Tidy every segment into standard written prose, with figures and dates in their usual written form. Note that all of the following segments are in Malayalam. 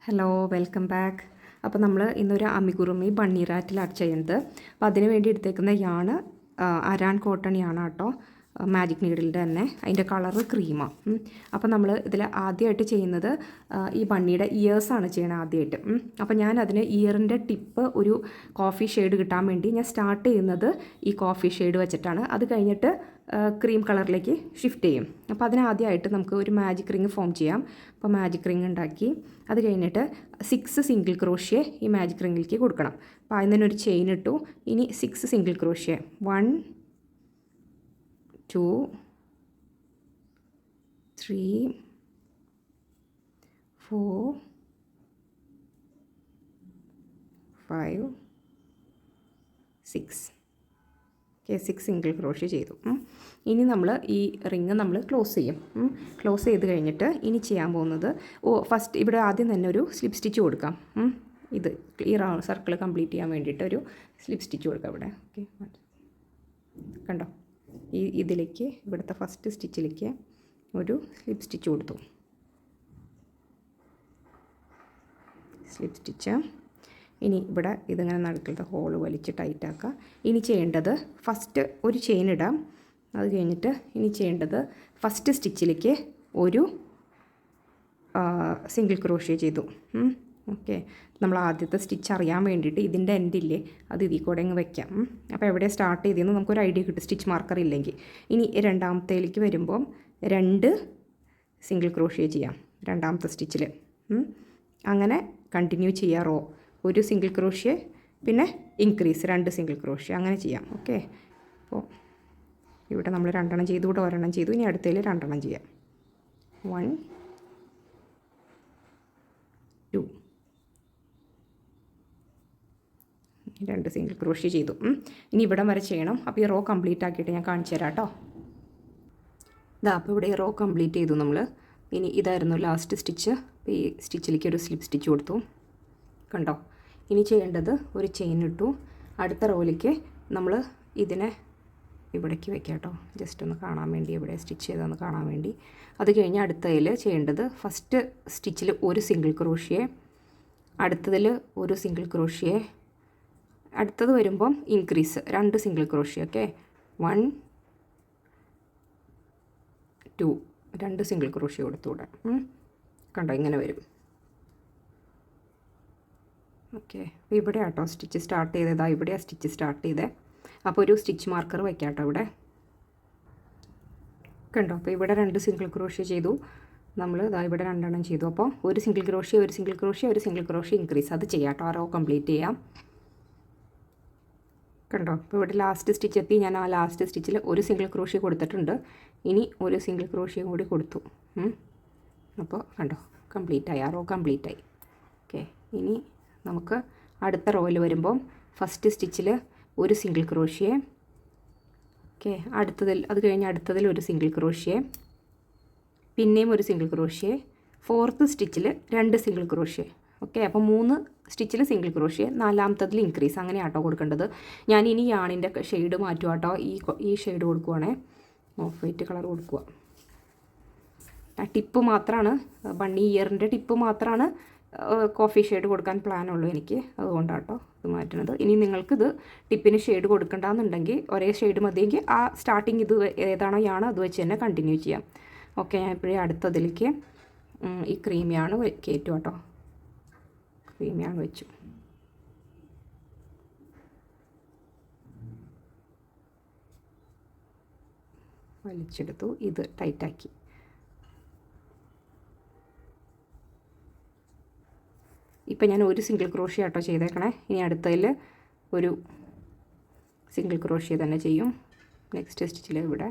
Hello, welcome back. അപ്പോൾ നമ്മൾ ഇന്നൊരു അമിഗുറുമി ബണ്ണി റാറ്റിലാണ് ചെയ്യുന്നത്. അപ്പോൾ അതിന് വേണ്ടി എടുത്തേക്കുന്ന യാണ് അരാൻ കോട്ടൺ യാണ് കേട്ടോ, മാജിക് നീഡിലിൻ്റെ തന്നെ. അതിൻ്റെ കളറ് ക്രീമാണ്. അപ്പോൾ നമ്മൾ ഇതിൽ ആദ്യമായിട്ട് ചെയ്യുന്നത് ഈ ബണ്ണിയുടെ ഇയേഴ്സാണ് ചെയ്യണത് ആദ്യമായിട്ട്. അപ്പോൾ ഞാൻ അതിന് ഇയറിൻ്റെ ടിപ്പ് ഒരു കോഫി ഷെയ്ഡ് കിട്ടാൻ വേണ്ടി ഞാൻ സ്റ്റാർട്ട് ചെയ്യുന്നത് ഈ കോഫി ഷെയ്ഡ് വെച്ചിട്ടാണ്. അത് കഴിഞ്ഞിട്ട് ക്രീം കളറിലേക്ക് ഷിഫ്റ്റ് ചെയ്യും. അപ്പോൾ അതിനാദ്യമായിട്ട് നമുക്ക് ഒരു മാജിക് റിങ് ഫോം ചെയ്യാം. അപ്പോൾ മാജിക് റിങ് ഉണ്ടാക്കി അത് കഴിഞ്ഞിട്ട് 6 സിംഗിൾ ക്രോഷ്യ ഈ മാജിക് റിങ്ങിലേക്ക് കൊടുക്കണം. അപ്പോൾ അതിന് തന്നെ ഒരു ചെയിൻ ഇട്ടു. ഇനി 6 single crochet 1 2 3 4 5 6 okay, 6 single crochet ചെയ്തു. ഇനി നമ്മൾ ഈ റിങ് നമ്മൾ ക്ലോസ് ചെയ്യും. ക്ലോസ് ചെയ്ത് കഴിഞ്ഞിട്ട് ഇനി ചെയ്യാൻ പോകുന്നത് ഫസ്റ്റ് ഇവിടെ ആദ്യം തന്നെ ഒരു സ്ലിപ്പ് സ്റ്റിച്ച് കൊടുക്കാം. ഇത് ഈ സർക്കിൾ കംപ്ലീറ്റ് ചെയ്യാൻ വേണ്ടിയിട്ട് ഒരു സ്ലിപ്പ് സ്റ്റിച്ച് കൊടുക്കാം ഇവിടെ. ഓക്കെ, കണ്ടോ, ഇതിലേക്ക് ഇവിടുത്തെ ഫസ്റ്റ് സ്റ്റിച്ചിലേക്ക് ഒരു സ്ലിപ്പ് സ്റ്റിച്ച് കൊടുത്തു. Slip stitch. ഇനി ഇവിടെ ഇതിങ്ങനെ നടുക്കിലത്തെ ഹോള് വലിച്ച് ടൈറ്റാക്കുക. ഇനി ചെയ്യേണ്ടത് ഫസ്റ്റ് ഒരു ചെയിൻ ഇടാം. അത് കഴിഞ്ഞിട്ട് ഇനി ചെയ്യേണ്ടത് ഫസ്റ്റ് സ്റ്റിച്ചിലേക്ക് ഒരു സിംഗിൾ ക്രോഷ്യ ചെയ്തു. ഓക്കെ, നമ്മൾ ആദ്യത്തെ സ്റ്റിച്ച് അറിയാൻ വേണ്ടിയിട്ട് ഇതിൻ്റെ എൻഡില്ലേ അത് ഇതിൽ കൂടെ അങ്ങ് വയ്ക്കാം. അപ്പോൾ എവിടെ സ്റ്റാർട്ട് ചെയ്തെന്ന് നമുക്കൊരു ഐഡിയ കിട്ടും, സ്റ്റിച്ച് മാർക്കർ ഇല്ലെങ്കിൽ. ഇനി രണ്ടാമത്തേലേക്ക് വരുമ്പം 2 സിംഗിൾ ക്രോഷ്യ ചെയ്യാം രണ്ടാമത്തെ സ്റ്റിച്ചിൽ. അങ്ങനെ കണ്ടിന്യൂ ചെയ്യാം. റോ ഒരു സിംഗിൾ ക്രോഷ്യ പിന്നെ ഇൻക്രീസ് 2 സിംഗിൾ ക്രോഷ്യ അങ്ങനെ ചെയ്യാം. ഓക്കെ, അപ്പോൾ ഇവിടെ നമ്മൾ 2 ചെയ്തു, ഇവിടെ 1 ചെയ്തു. ഇനി അടുത്തതിൽ 2 ചെയ്യാം. 1 2 2 സിംഗിൾ ക്രോഷ്യ ചെയ്തു. ഇനി ഇവിടം വരെ ചെയ്യണം. അപ്പോൾ ഈ റോ കംപ്ലീറ്റ് ആക്കിയിട്ട് ഞാൻ കാണിച്ചു തരാം കേട്ടോ. ഇതാ, അപ്പോൾ ഇവിടെ റോ കംപ്ലീറ്റ് ചെയ്തു നമ്മൾ. ഇനി ഇതായിരുന്നു ലാസ്റ്റ് സ്റ്റിച്ച്. അപ്പോൾ ഈ സ്റ്റിച്ചിലേക്ക് ഒരു സ്ലിപ്പ് സ്റ്റിച്ച് കൊടുത്തു. കണ്ടോ, ഇനി ചെയ്യേണ്ടത് ഒരു ചെയിൻ ഇട്ടു. അടുത്ത റോയിലേക്ക് നമ്മൾ ഇതിനെ ഇവിടേക്ക് വെക്കാം കേട്ടോ, ജസ്റ്റ് ഒന്ന് കാണാൻ വേണ്ടി, ഇവിടെ സ്റ്റിച്ച് ചെയ്തൊന്ന് കാണാൻ വേണ്ടി. അത് കഴിഞ്ഞ് അടുത്തതിൽ ചെയ്യേണ്ടത് ഫസ്റ്റ് സ്റ്റിച്ചിൽ ഒരു സിംഗിൾ ക്രോഷ്യ, അടുത്തതിൽ ഒരു സിംഗിൾ ക്രോഷ്യ, അടുത്തത് വരുമ്പം increase 2 single crochet. Okay, 1 2 2 single crochet കൊടുത്തുകൂടെ. കണ്ടോ, ഇങ്ങനെ വരും. ഓക്കെ, അപ്പോൾ ഇവിടെ ആട്ടോ സ്റ്റിച്ച് സ്റ്റാർട്ട് ചെയ്തതാ, ഇവിടെയാണ് സ്റ്റിച്ച് സ്റ്റാർട്ട് ചെയ്തത്. അപ്പോൾ ഒരു സ്റ്റിച്ച് മാർക്കർ വയ്ക്കാം കേട്ടോ ഇവിടെ. കണ്ടോ, അപ്പോൾ ഇവിടെ 2 സിംഗിൾ ക്രോഷ്യ ചെയ്തു നമ്മൾ. ഇതാ ഇവിടെ 2 ചെയ്തു. അപ്പോൾ ഒരു സിംഗിൾ ക്രോഷ്യ ഒരു സിംഗിൾ ക്രോഷ്യ ഒരു സിംഗിൾ ക്രോഷ്യ ഇൻക്രീസ്, അത് ചെയ്യാം കേട്ടോ. ആ റോ കംപ്ലീറ്റ് ചെയ്യാം. കണ്ടോ, അപ്പോൾ ഇവിടെ ലാസ്റ്റ് സ്റ്റിച്ച് എത്തി. ഞാൻ ആ ലാസ്റ്റ് സ്റ്റിച്ചിൽ ഒരു സിംഗിൾ ക്രോഷ്യ കൊടുത്തിട്ടുണ്ട്. ഇനി ഒരു സിംഗിൾ ക്രോഷ്യ കൂടി കൊടുത്തു. അപ്പോൾ കണ്ടോ, കംപ്ലീറ്റായി, ആ റോ കംപ്ലീറ്റായി. ഓക്കെ, ഇനി നമുക്ക് അടുത്ത റോയിൽ വരുമ്പം ഫസ്റ്റ് സ്റ്റിച്ചിൽ ഒരു സിംഗിൾ ക്രോഷ്യ. ഓക്കെ, അടുത്തതിൽ അത് കഴിഞ്ഞ് അടുത്തതിൽ ഒരു സിംഗിൾ ക്രോഷ്യ, പിന്നെയും ഒരു single crochet, 4th സ്റ്റിച്ചിൽ 2 single crochet. Okay, അപ്പോൾ 3 സ്റ്റിച്ചിൽ സിംഗിൾ ക്രോഷ്യ, 4ാമത്തതിൽ ഇൻക്രീസ്. അങ്ങനെ ആട്ടോ കൊടുക്കേണ്ടത്. ഞാൻ ഇനി യാണിൻ്റെ ഷെയ്ഡ് മാറ്റുക കേട്ടോ. ഈ ഷെയ്ഡ് കൊടുക്കുവാണേ, ഓഫ് വൈറ്റ് കളർ കൊടുക്കുക. ആ ടിപ്പ് മാത്രമാണ്, ബണ്ണി ഇയറിൻ്റെ ടിപ്പ് മാത്രമാണ് കോഫി ഷെയ്ഡ് കൊടുക്കാൻ പ്ലാനുള്ളൂ എനിക്ക്. അതുകൊണ്ടാട്ടോ ഇത് മാറ്റുന്നത്. ഇനി നിങ്ങൾക്കിത് ടിപ്പിന് ഷെയ്ഡ് കൊടുക്കണ്ടെന്നുണ്ടെങ്കിൽ ഒരേ ഷെയ്ഡ് മതിയെങ്കിൽ ആ സ്റ്റാർട്ടിങ് ഇത് ഏതാണോ യാണ് അത് വെച്ച് തന്നെ കണ്ടിന്യൂ ചെയ്യാം. ഓക്കെ, ഞാൻ ഇപ്പോഴേ അടുത്തതിലേക്ക് ഈ ക്രീമിയാണ് കയറ്റും കേട്ടോ. ക്രീമിയാണ് വെച്ചു. വലിച്ചെടുത്തു, ഇത് ടൈറ്റാക്കി. ഇപ്പം ഞാൻ ഒരു സിംഗിൾ ക്രോഷ്യ ആട്ടോ ചെയ്തേക്കണേ. ഇനി അടുത്തതിൽ ഒരു സിംഗിൾ ക്രോഷ്യ തന്നെ ചെയ്യും. നെക്സ്റ്റ് സ്റ്റിച്ചിൽ ഇവിടെ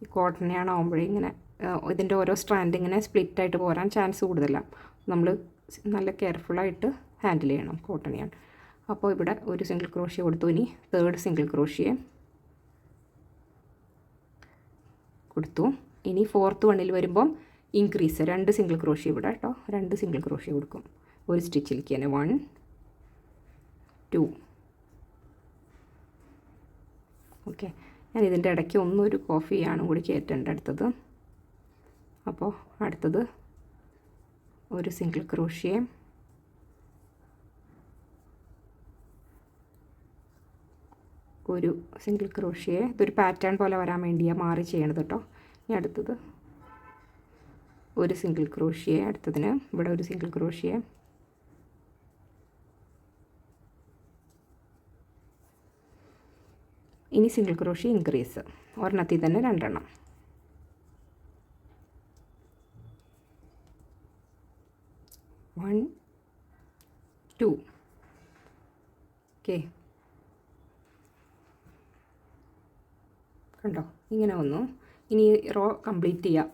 ഈ കോട്ടൺ യാണ് ആകുമ്പോഴേ ഇങ്ങനെ ഇതിൻ്റെ ഓരോ സ്ട്രാൻഡ് ഇങ്ങനെ സ്പ്ലിറ്റായിട്ട് പോരാൻ ചാൻസ് കൂടുതലാണ്. നമ്മൾ നല്ല കെയർഫുള്ളായിട്ട് ഹാൻഡിൽ ചെയ്യണം കോട്ടൺ യാണ്. അപ്പോൾ ഇവിടെ ഒരു സിംഗിൾ ക്രോഷ്യ കൊടുത്തു. ഇനി 3rd സിംഗിൾ ക്രോഷ്യ കൊടുത്തു. ഇനി 4th വണ്ണിൽ വരുമ്പം ഇൻക്രീസ് 2 സിംഗിൾ ക്രോഷ്യ ഇവിടെ കേട്ടോ, 2 സിംഗിൾ ക്രോഷ്യ കൊടുക്കും ഒരു സ്റ്റിച്ചിലേക്ക് തന്നെ. 1 2 ഓക്കെ, ഞാൻ ഇതിൻ്റെ ഇടയ്ക്ക് ഒന്നൊരു കോഫിയാണ് കൂടി കയറ്റേണ്ട അടുത്തത്. അപ്പോൾ അടുത്തത് ഒരു സിംഗിൾ ക്രോഷ്യ, ഒരു സിംഗിൾ ക്രോഷ്യ. ഇതൊരു പാറ്റേൺ പോലെ വരാൻ വേണ്ടിയാണ് മാറി ചെയ്യണത് കേട്ടോ. ഇനി അടുത്തത് ഒരു സിംഗിൾ ക്രോഷ്യ, അടുത്തതിന് ഇവിടെ ഒരു സിംഗിൾ ക്രോഷ്യ, ഇനി സിംഗിൾ ക്രോഷ്യ ഇൻക്രീസ്, ഒരെണ്ണത്തിൽ തന്നെ 2 എണ്ണം. വൺ 2 ഓക്കെ, കണ്ടോ ഇങ്ങനെ വന്നു. ഇനി റോ കംപ്ലീറ്റ് ചെയ്യാം.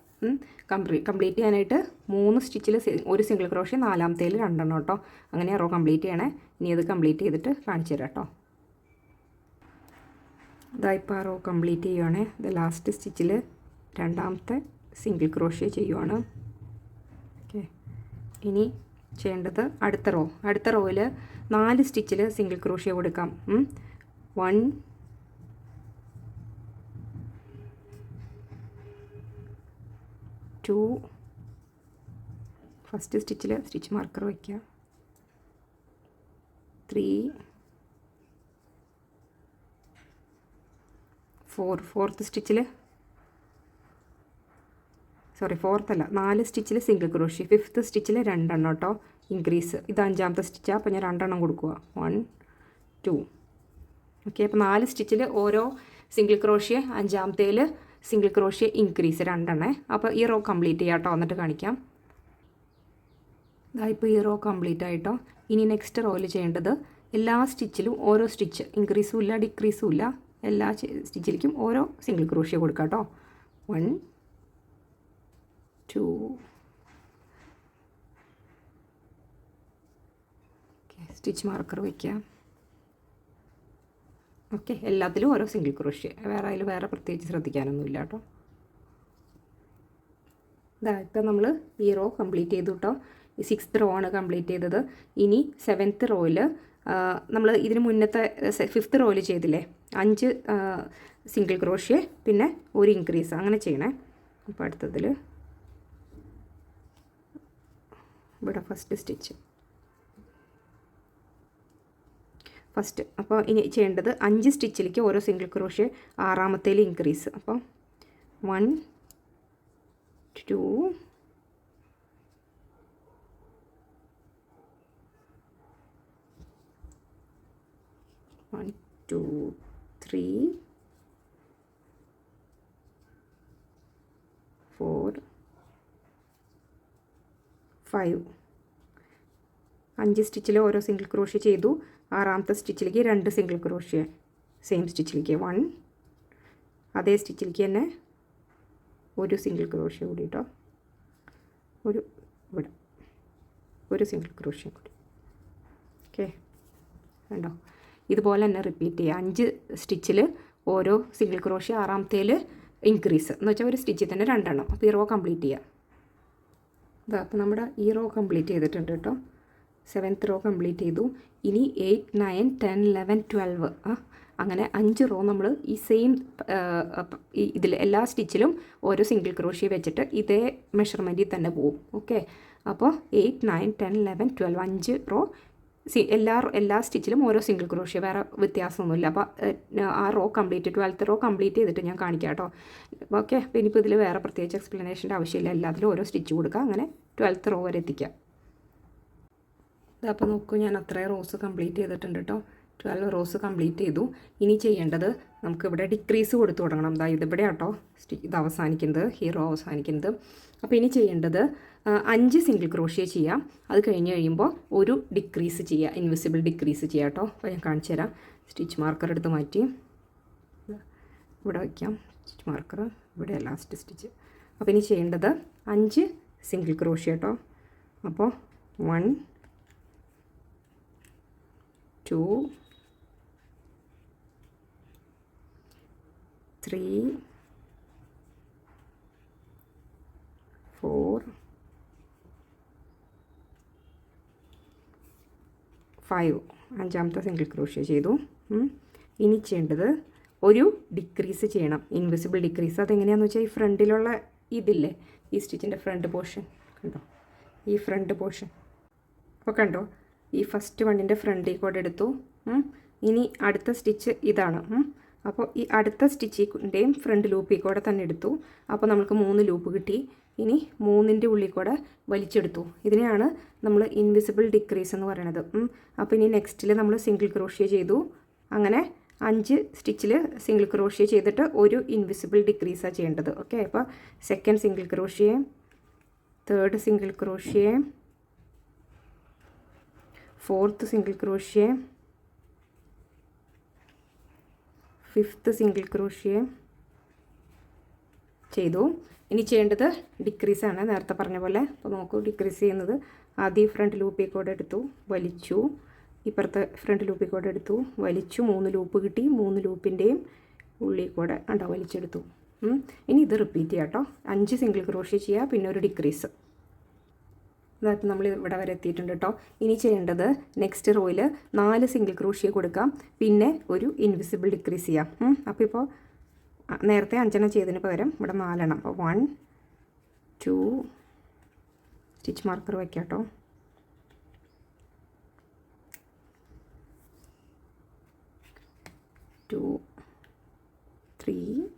കംപ്ലീറ്റ് ചെയ്യാനായിട്ട് 3 സ്റ്റിച്ചിൽ ഒരു സിംഗിൾ ക്രോഷ്യ, 4ാമത്തേൽ 2 എണ്ണം കേട്ടോ. അങ്ങനെ റോ കംപ്ലീറ്റ് ചെയ്യണേ. ഇനി അത് കംപ്ലീറ്റ് ചെയ്തിട്ട് കാണിച്ചു തരാം കേട്ടോ. ഇതായിപ്പോൾ റോ കംപ്ലീറ്റ് ചെയ്യുവാണ്. ഇത് ലാസ്റ്റ് സ്റ്റിച്ചിൽ 2ാമത്തെ സിംഗിൾ ക്രോഷ്യ ചെയ്യുവാണ്. ഓക്കെ, ഇനി ചെയ്യേണ്ടത് അടുത്ത റോയിൽ 4 സ്റ്റിച്ചിൽ സിംഗിൾ ക്രോഷ്യ കൊടുക്കാം. 1 2 ഫസ്റ്റ് സ്റ്റിച്ചിൽ സ്റ്റിച്ച് മാർക്കർ വയ്ക്കുക. 3 4 ഫോർത്ത് സ്റ്റിച്ചിൽ, ഫോർത്ത് അല്ല 4 സ്റ്റിച്ചിൽ സിംഗിൾ ക്രോഷ്യ, 5th സ്റ്റിച്ചിൽ 2 എണ്ണം കേട്ടോ ഇൻക്രീസ്. ഇത് 5ാമത്തെ സ്റ്റിച്ചാണ്, അപ്പോൾ ഞാൻ 2 എണ്ണം കൊടുക്കുക. 1 2 ഓക്കെ. അപ്പോൾ 4 സ്റ്റിച്ചിൽ ഓരോ സിംഗിൾ ക്രോഷ്യ, 5ാമത്തേൽ സിംഗിൾ ക്രോഷ്യ ഇൻക്രീസ് 2 എണ്ണേ. അപ്പോൾ ഈ റോ കംപ്ലീറ്റ് ചെയ്യാം കേട്ടോ, എന്നിട്ട് കാണിക്കാം. ഇപ്പോൾ ഈ റോ കംപ്ലീറ്റ് ആയിട്ടോ. ഇനി നെക്സ്റ്റ് റോയിൽ ചെയ്യേണ്ടത് എല്ലാ സ്റ്റിച്ചിലും ഓരോ സ്റ്റിച്ച്, ഇൻക്രീസും ഇല്ല ഡിക്രീസും ഇല്ല, എല്ലാ സ്റ്റിച്ചിലേക്കും ഓരോ സിംഗിൾ ക്രോഷ്യ കൊടുക്കാം കേട്ടോ. 1 2 ഓക്കെ, സ്റ്റിച്ച് മാർക്കർ വയ്ക്കുക. ഓക്കെ, എല്ലാത്തിലും ഓരോ സിംഗിൾ ക്രോഷ്യ, വേറെ പ്രത്യേകിച്ച് ശ്രദ്ധിക്കാനൊന്നുമില്ല കേട്ടോ. ഇപ്പം നമ്മൾ ഈ റോ കംപ്ലീറ്റ് ചെയ്തു കേട്ടോ. 6th റോ ആണ് കംപ്ലീറ്റ് ചെയ്തത്. ഇനി 7th റോയിൽ നമ്മൾ ഇതിന് മുന്നത്തെ 5th റോയിൽ ചെയ്തില്ലേ, 5 സിംഗിൾ ക്രോഷ്യ പിന്നെ ഒരു ഇൻക്രീസ്, അങ്ങനെ ചെയ്യണേ. അപ്പോൾ അടുത്തതിൽ ഇവിടെ ഫസ്റ്റ് സ്റ്റിച്ച് അപ്പോൾ ഇനി ചെയ്യേണ്ടത് 5 സ്റ്റിച്ചിലേക്ക് ഓരോ സിംഗിൾ ക്രോഷ്യ, 6ാമത്തേൽ ഇൻക്രീസ്. അപ്പോൾ 1 2 1 2 3 4 5 5 സ്റ്റിച്ചിൽ ഓരോ സിംഗിൾ ക്രോഷ്യ ചെയ്തു. 6ാമത്തെ സ്റ്റിച്ചിലേക്ക് 2 സിംഗിൾ ക്രോഷ്യ, സെയിം സ്റ്റിച്ചിലേക്ക് 1, അതേ സ്റ്റിച്ചിലേക്ക് തന്നെ ഒരു സിംഗിൾ ക്രോഷ്യ കൂടി കേട്ടോ, ഇവിടെ ഒരു സിംഗിൾ ക്രോഷ്യ കൂടി. ഓക്കെ, കണ്ടോ ഇതുപോലെ തന്നെ റിപ്പീറ്റ് ചെയ്യുക. 5 സ്റ്റിച്ചിൽ ഓരോ സിംഗിൾ ക്രോഷ്യ, 6ാമത്തേൽ ഇൻക്രീസ് എന്ന് വെച്ചാൽ ഒരു സ്റ്റിച്ചിൽ തന്നെ 2 എണ്ണം. അപ്പോൾ ഈ റോ കംപ്ലീറ്റ് ചെയ്യുക. ഇതാ അപ്പോൾ നമ്മുടെ ഈ റോ കംപ്ലീറ്റ് ചെയ്തിട്ടുണ്ട് കേട്ടോ. 7th റോ കംപ്ലീറ്റ് ചെയ്തു. ഇനി 8 9 10 11 12 അങ്ങനെ 5 റോ നമ്മൾ ഈ സെയിം ഇതിൽ എല്ലാ സ്റ്റിച്ചിലും ഓരോ സിംഗിൾ ക്രോഷ്യ വെച്ചിട്ട് ഇതേ മെഷർമെൻറ്റിൽ തന്നെ പോവും. ഓക്കെ, അപ്പോൾ 8 9 10 11 12 5 റോ എല്ലാ സ്റ്റിച്ചിലും ഓരോ സിംഗിൾ ക്രോഷ്യ, വേറെ വ്യത്യാസമൊന്നുമില്ല. അപ്പോൾ ആ raw complete 12th raw complete ചെയ്തിട്ട് ഞാൻ കാണിക്കാം കേട്ടോ. ഓക്കെ, അപ്പോൾ ഇനിയിപ്പോൾ ഇതിൽ വേറെ പ്രത്യേകിച്ച് എക്സ്പ്ലനേഷൻ്റെ ആവശ്യമില്ല, എല്ലാത്തിലും ഓരോ സ്റ്റിച്ച് കൊടുക്കുക, അങ്ങനെ 12th റോ വരെ എത്തിക്കുക. അപ്പോൾ നോക്കൂ, ഞാൻ അത്രയും റോസ് കംപ്ലീറ്റ് ചെയ്തിട്ടുണ്ട് കേട്ടോ. 12 റോസ് കംപ്ലീറ്റ് ചെയ്തു. ഇനി ചെയ്യേണ്ടത് നമുക്കിവിടെ ഡിക്രീസ് കൊടുത്തു തുടങ്ങണം. ഇതിവിടെ കേട്ടോ ഇത് അവസാനിക്കുന്നത്, ഈ റോ അവസാനിക്കുന്നത്. അപ്പോൾ ഇനി ചെയ്യേണ്ടത് 5 സിംഗിൾ ക്രോഷ്യ ചെയ്യാം. അത് കഴിഞ്ഞ് കഴിയുമ്പോൾ ഒരു ഡിക്രീസ് ചെയ്യുക, ഇൻവിസിബിൾ ഡിക്രീസ് ചെയ്യാം കേട്ടോ. അപ്പോൾ ഞാൻ കാണിച്ചു തരാം. സ്റ്റിച്ച് മാർക്കർ എടുത്ത് മാറ്റി ഇവിടെ വയ്ക്കാം. സ്റ്റിച്ച് മാർക്കർ ഇവിടെ ലാസ്റ്റ് സ്റ്റിച്ച്. അപ്പോൾ ഇനി ചെയ്യേണ്ടത് 5 സിംഗിൾ ക്രോഷ്യ കേട്ടോ. അപ്പോൾ 1 2 3 4 5 5ാമത്തെ സിംഗിൾ ക്രോഷ്യ ചെയ്തു. ഇനി ചെയ്യേണ്ടത് ഒരു ഡിക്രീസ് ചെയ്യണം, ഇൻവിസിബിൾ ഡിക്രീസ്. അതെങ്ങനെയാണെന്ന് വെച്ചാൽ ഈ ഫ്രണ്ടിലുള്ള ഇതില്ലേ ഈ സ്റ്റിച്ചിൻ്റെ ഫ്രണ്ട് പോർഷൻ കണ്ടോ, ഈ ഫ്രണ്ട് പോർഷൻ. അപ്പോൾ കണ്ടോ, ഈ ഫസ്റ്റ് വണ്ണിൻ്റെ ഫ്രണ്ടിൽ കൂടെ എടുത്തു. ഇനി അടുത്ത സ്റ്റിച്ച് ഇതാണ്. അപ്പോൾ ഈ അടുത്ത സ്റ്റിച്ചിൻ്റെയും ഫ്രണ്ട് ലൂപ്പിൽ കൂടെ തന്നെ എടുത്തു. അപ്പോൾ നമുക്ക് 3 ലൂപ്പ് കിട്ടി. ഇനി 3ൻ്റെ ഉള്ളിൽ കൂടെ വലിച്ചെടുത്തു. ഇതിനെയാണ് നമ്മൾ ഇൻവിസിബിൾ ഡിക്രീസ് എന്ന് പറയുന്നത്. അപ്പോൾ ഇനി നെക്സ്റ്റിൽ നമ്മൾ സിംഗിൾ ക്രോഷ്യ ചെയ്തു. അങ്ങനെ 5 സ്റ്റിച്ചിൽ സിംഗിൾ ക്രോഷ്യ ചെയ്തിട്ട് ഒരു ഇൻവിസിബിൾ ഡിക്രീസാണ് ചെയ്യേണ്ടത്. ഓക്കെ, അപ്പോൾ second single crochet, third single crochet, fourth single crochet, fifth single crochet ചെയ്തു. ഇനി ചെയ്യേണ്ടത് ഡിക്രീസാണ്, നേരത്തെ പറഞ്ഞ പോലെ. അപ്പോൾ നോക്കൂ, ഡിക്രീസ് ചെയ്യുന്നത് ആദ്യം ഫ്രണ്ട് ലൂപ്പിൽ കൂടെ എടുത്തു, വലിച്ചു, ഇപ്പുറത്തെ ഫ്രണ്ട് ലൂപ്പിൽ കൂടെ എടുത്തു, വലിച്ചു, 3 ലൂപ്പ് കിട്ടി. 3 ലൂപ്പിൻ്റെയും ഉള്ളിൽ കൂടെ വലിച്ചെടുത്തു. ഇനി ഇത് റിപ്പീറ്റ് ചെയ്യാം കേട്ടോ. 5 സിംഗിൾ ക്രോഷ്യ ചെയ്യുക, പിന്നെ ഒരു ഡിക്രീസ്. അതായത് നമ്മൾ ഇവിടെ വരെ എത്തിയിട്ടുണ്ട് കേട്ടോ. ഇനി ചെയ്യേണ്ടത് നെക്സ്റ്റ് റോയിൽ 4 സിംഗിൾ ക്രോഷ്യ കൊടുക്കാം, പിന്നെ ഒരു ഇൻവിസിബിൾ ഡിക്രീസ് ചെയ്യാം. അപ്പോൾ ഇപ്പോൾ നേരത്തെ 5 ചെയ്തതിന് പകരം ഇവിടെ 4. അപ്പോൾ 1 2 സ്റ്റിച്ച് മാർക്കർ വയ്ക്കാം കേട്ടോ. 2 3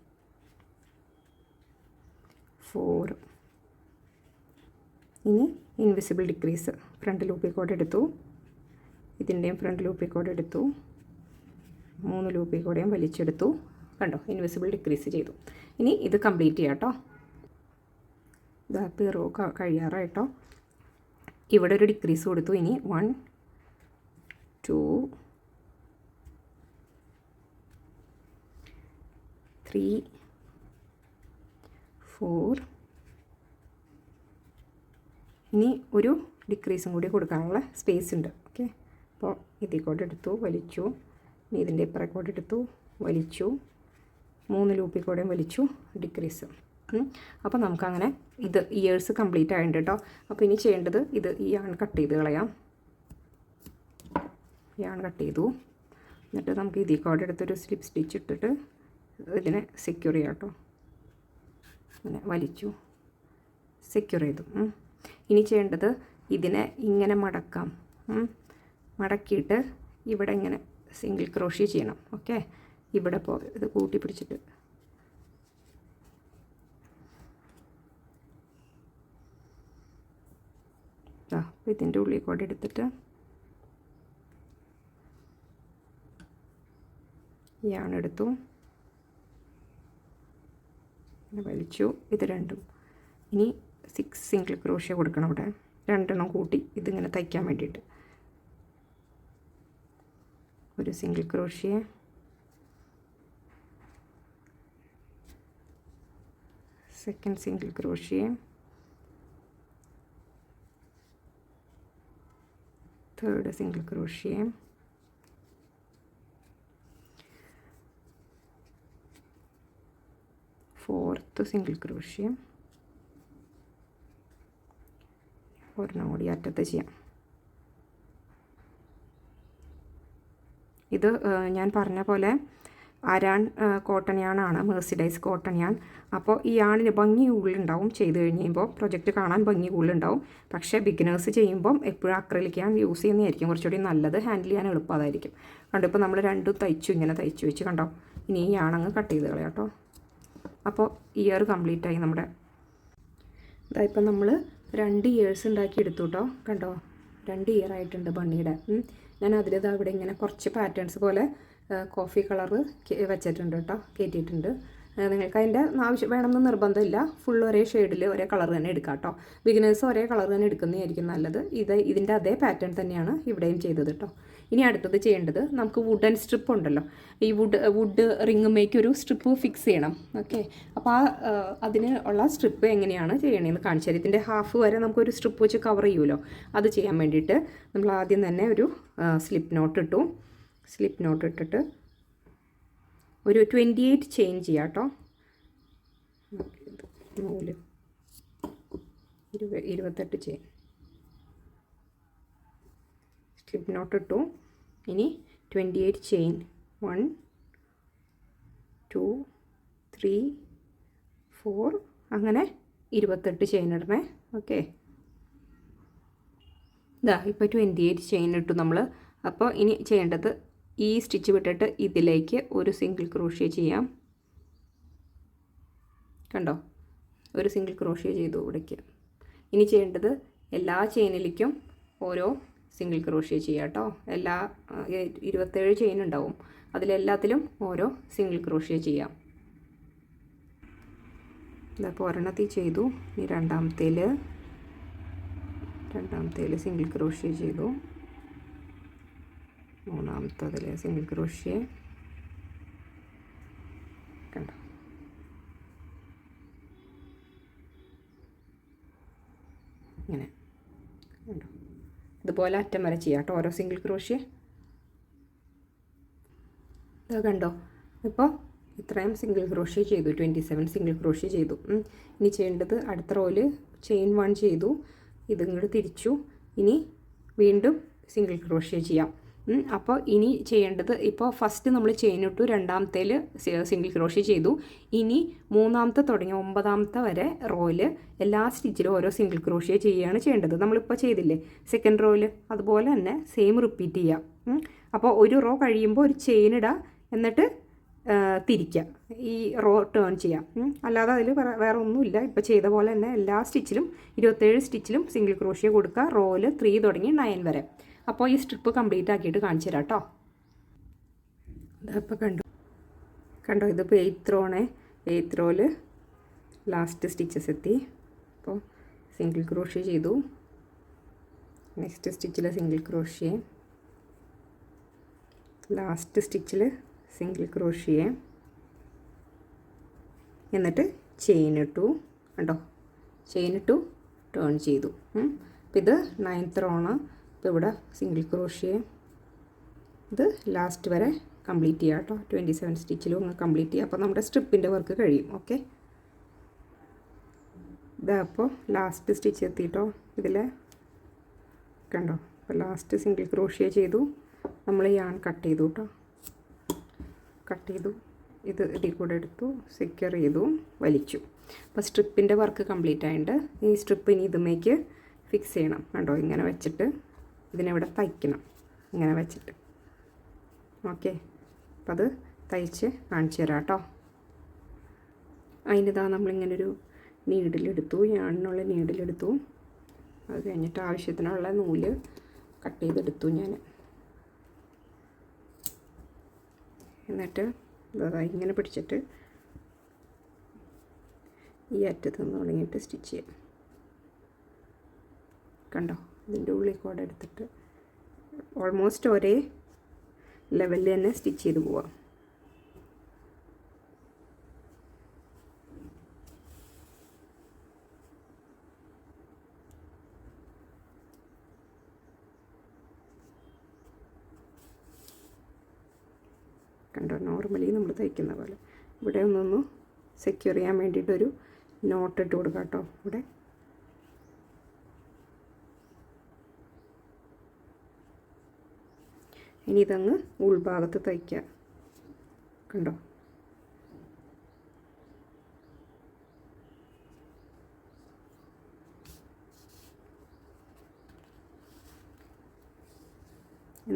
4. ഇനി ഇൻവിസിബിൾ ഡിക്രീസ് ഫ്രണ്ട് ലൂപ്പിൽ കൂടെ എടുത്തു, ഇതിൻ്റെയും ഫ്രണ്ട് ലൂപ്പിൽ കൂടെ എടുത്തു, 3 ലൂപ്പിൽ കൂടെയും വലിച്ചെടുത്തു. കണ്ടോ, ഇൻവിസിബിൾ ഡിക്രീസ് ചെയ്തു. ഇനി ഇത് കംപ്ലീറ്റ് ചെയ്യാം കേട്ടോ. ഇതാ റോ കഴിയാറായിട്ടോ. ഇവിടെ ഒരു ഡിക്രീസ് കൊടുത്തു. ഇനി 1 2 3 4. ഇനി ഒരു ഡിക്രീസും കൂടി കൊടുക്കാനുള്ള സ്പേസ് ഉണ്ട്. ഓക്കെ, അപ്പോൾ ഇതിൽ കൂടെ എടുത്തു, വലിച്ചു, ഇനി ഇതിൻ്റെ ഇപ്പുറേ കൂടെ എടുത്തു, വലിച്ചു, 3 ലൂപ്പിൽ കൂടെയും വലിച്ചു, ഡിക്രീസ്. അപ്പോൾ നമുക്കങ്ങനെ ഇത് ഇയേഴ്സ് കംപ്ലീറ്റ് ആയിട്ടുണ്ട് കേട്ടോ. അപ്പോൾ ഇനി ചെയ്യേണ്ടത് ഇത് ഈ യാൺ കട്ട് ചെയ്ത് കളയാം. യാൺ കട്ട് ചെയ്തു. എന്നിട്ട് നമുക്ക് ഇതിൽ കൂടെ എടുത്തൊരു സ്ലിപ്പ് സ്റ്റിച്ച് ഇട്ടിട്ട് ഇതിനെ സെക്യൂർ ചെയ്യാം കേട്ടോ. അങ്ങനെ വലിച്ചു, സെക്യൂർ ചെയ്തു. ഇനി ചെയ്യേണ്ടത് ഇതിനെ ഇങ്ങനെ മടക്കാം. മടക്കിയിട്ട് ഇവിടെ ഇങ്ങനെ സിംഗിൾ ക്രോഷ്യ ചെയ്യണം. ഓക്കെ, ഇവിടെ ഇത് കൂട്ടി പിടിച്ചിട്ട് അപ്പോൾ ഇതിൻ്റെ ഉള്ളിൽ കൂടെ എടുത്തിട്ട് യാണെടുത്തു, വലിച്ചു, ഇത് രണ്ടും. ഇനി 6 സിംഗിൾ ക്രോഷ്യ കൊടുക്കണം. ഇവിടെ 2 കൂട്ടി ഇതിങ്ങനെ തയ്ക്കാൻ വേണ്ടിയിട്ട്. ഒരു single crochet, second single crochet, third single crochet, fourth single crochet, ഒരെണ്ണം കൂടി അറ്റത്ത് ചെയ്യാം. ഇത് ഞാൻ പറഞ്ഞ പോലെ അരാൺ കോട്ടൺ യാണാണ്, മെർസിഡൈസ് കോട്ടൺ യാൺ. അപ്പോൾ ഈ യാണിന് ഭംഗി കൂടുതലുണ്ടാവും. ചെയ്ത് കഴിയുമ്പോൾ പ്രൊജക്റ്റ് കാണാൻ ഭംഗി കൂടുതലുണ്ടാവും. പക്ഷേ ബിഗിനേഴ്സ് ചെയ്യുമ്പം എപ്പോഴും അക്രലിക് യാൺ യൂസ് ചെയ്യുന്നതായിരിക്കും കുറച്ചുകൂടി നല്ലത്. ഹാൻഡിൽ ചെയ്യാൻ എളുപ്പം അതായിരിക്കും. കണ്ടോ, ഇപ്പോൾ നമ്മൾ രണ്ടും തയ്ച്ചു, ഇങ്ങനെ തയ്ച്ചു വെച്ച് കണ്ടോ. ഇനി ഈ യാണങ്ങ് കട്ട് ചെയ്ത് കളയാം കേട്ടോ. അപ്പോൾ ഇയർ കംപ്ലീറ്റ് ആയി നമ്മുടെ. ഇതായിപ്പോൾ നമ്മൾ 2 ഇയേഴ്സ് ഉണ്ടാക്കി എടുത്തു കേട്ടോ. കണ്ടോ, 2 ഇയർ ആയിട്ടുണ്ട് ബണ്ണിയുടെ. ഞാൻ അതിലിതാ ഇവിടെ ഇങ്ങനെ കുറച്ച് പാറ്റേൺസ് പോലെ കോഫി കളറ് വെച്ചിട്ടുണ്ട് കേട്ടോ, കയറ്റിയിട്ടുണ്ട്. നിങ്ങൾക്ക് അതിൻ്റെ ആവശ്യം വേണമെന്ന് നിർബന്ധമില്ല. ഫുൾ ഒരേ ഷെയ്ഡിൽ ഒരേ കളർ തന്നെ എടുക്കാം കേട്ടോ. ബിഗിനേഴ്സ് ഒരേ കളർ തന്നെ എടുക്കുന്നതായിരിക്കും നല്ലത്. ഇതിൻ്റെ അതേ പാറ്റേൺ തന്നെയാണ് ഇവിടെയും ചെയ്തത് കേട്ടോ. ഇനി അടുത്തത് ചെയ്യേണ്ടത്, നമുക്ക് വുഡൻ സ്ട്രിപ്പ് ഉണ്ടല്ലോ, ഈ വുഡ് റിങ്ങുമേക്ക് ഒരു സ്ട്രിപ്പ് ഫിക്സ് ചെയ്യണം. ഓക്കെ, അപ്പോൾ അതിന് ഉള്ള സ്ട്രിപ്പ് എങ്ങനെയാണ് ചെയ്യണമെന്ന് കാണിച്ചു തരാം. ഇതിൻ്റെ ഹാഫ് വരെ നമുക്കൊരു സ്ട്രിപ്പ് വെച്ച് കവർ ചെയ്യുമല്ലോ, അത് ചെയ്യാൻ വേണ്ടിയിട്ട് നമ്മൾ ആദ്യം തന്നെ ഒരു സ്ലിപ്പ് നോട്ട് ഇട്ടു. സ്ലിപ്പ് നോട്ട് ഇട്ടിട്ട് ഒരു 28 ചെയിൻ ചെയ്യാം കേട്ടോ. 28 ചെയിൻ സ്ലിപ്പ് നോട്ട് ഇട്ടു. ഇനി 28 ചെയിൻ 1 2 3 4 അങ്ങനെ 28 ചെയിൻ ഇടണേ. ഓക്കെ, ഇതാ ഇപ്പോൾ 28 ചെയിൻ ഇട്ടു നമ്മൾ. അപ്പോൾ ഇനി ചെയ്യേണ്ടത് ഈ സ്റ്റിച്ച് വിട്ടിട്ട് ഇതിലേക്ക് ഒരു സിംഗിൾ ക്രോഷ്യ ചെയ്യാം. കണ്ടോ, ഒരു സിംഗിൾ ക്രോഷ്യ ചെയ്തു ഇവിടേക്ക്. ഇനി ചെയ്യേണ്ടത് എല്ലാ ചെയിനിലേക്കും ഓരോ സിംഗിൾ ക്രോഷ്യ ചെയ്യാം കേട്ടോ. എല്ലാ 27 ചെയിൻ ഉണ്ടാവും, അതിലെല്ലാത്തിലും ഓരോ സിംഗിൾ ക്രോഷ്യ ചെയ്യാം. ഇതപ്പോൾ ഒരെണ്ണത്തിൽ ചെയ്തു. ഇനി രണ്ടാമത്തേൽ സിംഗിൾ ക്രോഷ്യ ചെയ്തു. മൂന്നാമത്തതിൽ സിംഗിൾ ക്രോഷ്യ. കണ്ടോ, ഇങ്ങനെ കണ്ടോ. ഇതുപോലെ അറ്റം വരെ ചെയ്യാം കേട്ടോ ഓരോ സിംഗിൾ ക്രോഷ്യ. ഇത് കണ്ടോ, ഇപ്പോൾ ഇത്രയും സിംഗിൾ ക്രോഷ്യ ചെയ്തു, 27 സിംഗിൾ ക്രോഷ്യ ചെയ്തു. ഇനി ചെയ്യേണ്ടത് അടുത്ത റോയിൽ ചെയിൻ 1 ചെയ്തു, ഇതിങ്ങോട്ട് തിരിച്ചു. ഇനി വീണ്ടും സിംഗിൾ ക്രോഷ്യ ചെയ്യാം. അപ്പോൾ ഇനി ചെയ്യേണ്ടത്, ഇപ്പോൾ ഫസ്റ്റ് നമ്മൾ ചെയിൻ ഇട്ടു, രണ്ടാമത്തേൽ സിംഗിൾ ക്രോഷ്യ ചെയ്തു. ഇനി മൂന്നാമത്തെ തുടങ്ങി 9ാമത്തെ വരെ റോയിൽ എല്ലാ സ്റ്റിച്ചിലും ഓരോ സിംഗിൾ ക്രോഷ്യ ചെയ്യുകയാണ് ചെയ്യേണ്ടത്. നമ്മളിപ്പോൾ ചെയ്തില്ലേ സെക്കൻഡ് റോയിൽ, അതുപോലെ തന്നെ സെയിം റിപ്പീറ്റ് ചെയ്യാം. അപ്പോൾ ഒരു റോ കഴിയുമ്പോൾ ഒരു ചെയിൻ ഇടുക, എന്നിട്ട് തിരിക്കുക, ഈ റോ ടേൺ ചെയ്യാം. അല്ലാതെ അതിൽ വേറെ ഒന്നുമില്ല. ഇപ്പോൾ ചെയ്ത പോലെ തന്നെ എല്ലാ സ്റ്റിച്ചിലും 27 സ്റ്റിച്ചിലും സിംഗിൾ ക്രോഷ്യ കൊടുക്കുക, റോയിൽ 3 തുടങ്ങി 9 വരെ. അപ്പോൾ ഈ സ്ട്രിപ്പ് കംപ്ലീറ്റ് ആക്കിയിട്ട് കാണിച്ചു തരാം കേട്ടോ. ഇതപ്പോൾ കണ്ടോ ഇതിപ്പോൾ 8th റോണേ. 8th റോയിൽ ലാസ്റ്റ് സ്റ്റിച്ചസ് എത്തി. അപ്പോൾ സിംഗിൾ ക്രോഷ്യ ചെയ്തു, നെക്സ്റ്റ് സ്റ്റിച്ചിൽ സിംഗിൾ ക്രോഷ്യ, ലാസ്റ്റ് സ്റ്റിച്ചിൽ സിംഗിൾ ക്രോഷ്യ, എന്നിട്ട് ചെയിൻ ഇട്ടു. കണ്ടോ, ചെയിൻ ഇട്ടു, ടേൺ ചെയ്തു. അപ്പോൾ ഇത് 9th റോണ്. ഇപ്പോൾ ഇവിടെ സിംഗിൾ ക്രോഷ്യ, ഇത് ലാസ്റ്റ് വരെ കംപ്ലീറ്റ് ചെയ്യുക കേട്ടോ. 27 സ്റ്റിച്ചിലും ഒന്ന് കംപ്ലീറ്റ് ചെയ്യുക. അപ്പോൾ നമ്മുടെ സ്ട്രിപ്പിൻ്റെ വർക്ക് കഴിയും. ഓക്കെ, ഇതാ അപ്പോൾ ലാസ്റ്റ് സ്റ്റിച്ച് എത്തിയിട്ടോ. ഇതിൽ കണ്ടോ, അപ്പോൾ ലാസ്റ്റ് സിംഗിൾ ക്രോഷ്യ ചെയ്തു, നമ്മൾ യാൺ കട്ട് ചെയ്തു കേട്ടോ. കട്ട് ചെയ്തു, ഇത് ഇതിൽ കൂടെ എടുത്തു, സെക്യൂർ ചെയ്തു, വലിച്ചു. അപ്പോൾ സ്ട്രിപ്പിൻ്റെ വർക്ക് കംപ്ലീറ്റ് ആയിട്ടുണ്ട്. ഈ സ്ട്രിപ്പ് ഇനി ഇതുമേക്ക് ഫിക്സ് ചെയ്യണം. കണ്ടോ, ഇങ്ങനെ വെച്ചിട്ട് ഇതിനെവിടെ തയ്ക്കണം, ഇങ്ങനെ വെച്ചിട്ട്. ഓക്കെ, അപ്പോൾ അത് തയ്ച്ച് കാണിച്ചു തരാം കേട്ടോ. അതിനിതാ നമ്മളിങ്ങനൊരു നീഡിലെടുത്തു, യാണിനുള്ള നീഡിലെടുത്തു. അത് കഴിഞ്ഞിട്ട് ആവശ്യത്തിനുള്ള നൂല് കട്ട് ചെയ്തെടുത്തു ഞാൻ. എന്നിട്ട് ഇങ്ങനെ പിടിച്ചിട്ട് ഈ അറ്റത്ത് നിന്ന് തുടങ്ങിയിട്ട് സ്റ്റിച്ച് ചെയ്യാം. കണ്ടോ, ഇതിൻ്റെ ഉള്ളിൽ കൂടെ എടുത്തിട്ട് ഓൾമോസ്റ്റ് ഒരേ ലെവലിൽ തന്നെ സ്റ്റിച്ച് ചെയ്ത് പോവാം. കണ്ടോ, നോർമലി നമ്മൾ തയ്ക്കുന്ന പോലെ. ഇവിടെ ഒന്നൊന്ന് സെക്യൂർ ചെയ്യാൻ വേണ്ടിയിട്ടൊരു നോട്ട് ഇട്ട് കൊടുക്കാം കേട്ടോ. ഇവിടെ ഇനി ഇതങ്ങ് ഉൾഭാഗത്ത് തയ്ക്കുക. കണ്ടോ,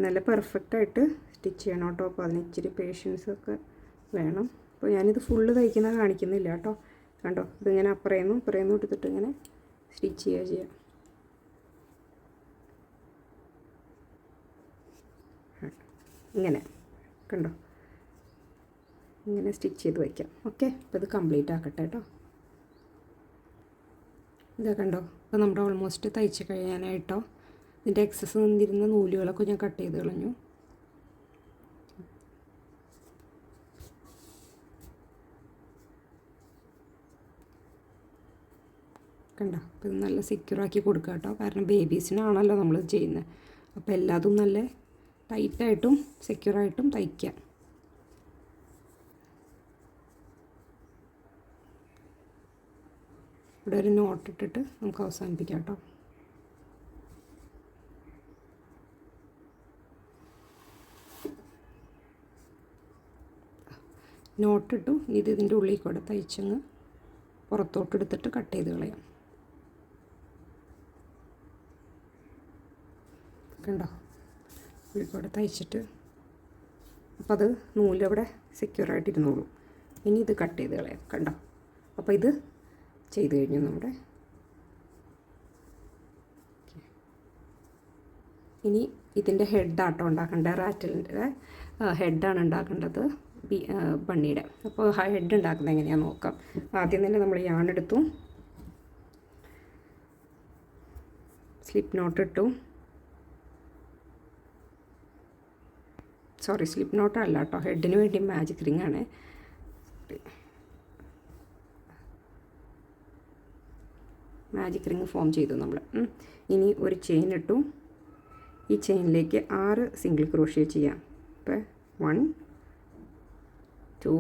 നല്ല പെർഫെക്റ്റായിട്ട് സ്റ്റിച്ച് ചെയ്യണം കേട്ടോ. അപ്പോൾ അതിന് ഇച്ചിരി പേഷ്യൻസൊക്കെ വേണം. അപ്പോൾ ഞാനിത് ഫുള്ള് തയ്ക്കുന്ന കാണിക്കുന്നില്ല കേട്ടോ. കണ്ടോ, ഇതിങ്ങനെ അപ്പുറേന്നും എടുത്തിട്ട് ഇങ്ങനെ സ്റ്റിച്ച് ചെയ്യാം. ഇങ്ങനെ കണ്ടോ, ഇങ്ങനെ സ്റ്റിച്ച് ചെയ്ത് വയ്ക്കാം. ഓക്കെ, അപ്പോൾ ഇത് കംപ്ലീറ്റ് ആക്കട്ടെ കേട്ടോ. ഇതാ കണ്ടോ, അപ്പോൾ നമ്മുടെ ഓൾമോസ്റ്റ് തയ്ച്ച് കഴിയാനായിട്ടോ. ഇതിൻ്റെ എക്സസ് നിന്നിരുന്ന നൂലുകളൊക്കെ ഞാൻ കട്ട് ചെയ്ത് കളഞ്ഞു. കണ്ടോ, അപ്പോൾ ഇത് നല്ല സെക്യൂറാക്കി കൊടുക്കുക കേട്ടോ. കാരണം ബേബീസിനാണല്ലോ നമ്മൾ ചെയ്യുന്നത്. അപ്പോൾ എല്ലാതും നല്ല ടൈറ്റായിട്ടും സെക്യൂറായിട്ടും തയ്ക്കാം. ഇവിടെ ഒരു നോട്ട് ഇട്ടിട്ട് നമുക്ക് അവസാനിപ്പിക്കാം കേട്ടോ. നോട്ടിട്ടു, ഇത് ഇതിൻ്റെ ഉള്ളിൽ കൂടെ തയ്ച്ചങ്ങ് പുറത്തോട്ട് എടുത്തിട്ട് കട്ട് ചെയ്ത് കളയാം. കണ്ടോ, ഇവിടെ തയ്ച്ചിട്ട് അപ്പോൾ അത് നൂലവിടെ സെക്യൂറായിട്ടിരുന്നോളൂ. ഇനി ഇത് കട്ട് ചെയ്ത് കളയാം. കണ്ടോ, അപ്പോൾ ഇത് ചെയ്ത് കഴിഞ്ഞു നമ്മുടെ. ഇനി ഇതിൻ്റെ ഹെഡാട്ടോ ഉണ്ടാക്കേണ്ടത്. റാറ്റലിൻ്റെ ഹെഡാണ് ഉണ്ടാക്കേണ്ടത്, ബണ്ണിയുടെ. അപ്പോൾ ഹെഡ് ഉണ്ടാക്കുന്നത് എങ്ങനെയാണെന്ന് നോക്കാം. ആദ്യം തന്നെ നമ്മൾ യാൺ എടുത്തു, സ്ലിപ്പ് നോട്ട് ഇട്ടു. സോറി, സ്ലിപ്പ് നോട്ട് അല്ല കേട്ടോ, ഹെഡിന് വേണ്ടി മാജിക് റിംഗ് ആണ്. മാജിക് റിംഗ് ഫോം ചെയ്തു നമ്മൾ. ഇനി ഒരു ചെയിൻ ഇട്ടു. ഈ ചെയിനിലേക്ക് 6 സിംഗിൾ ക്രോഷ്യ ചെയ്യാം. ഇപ്പോൾ 1 2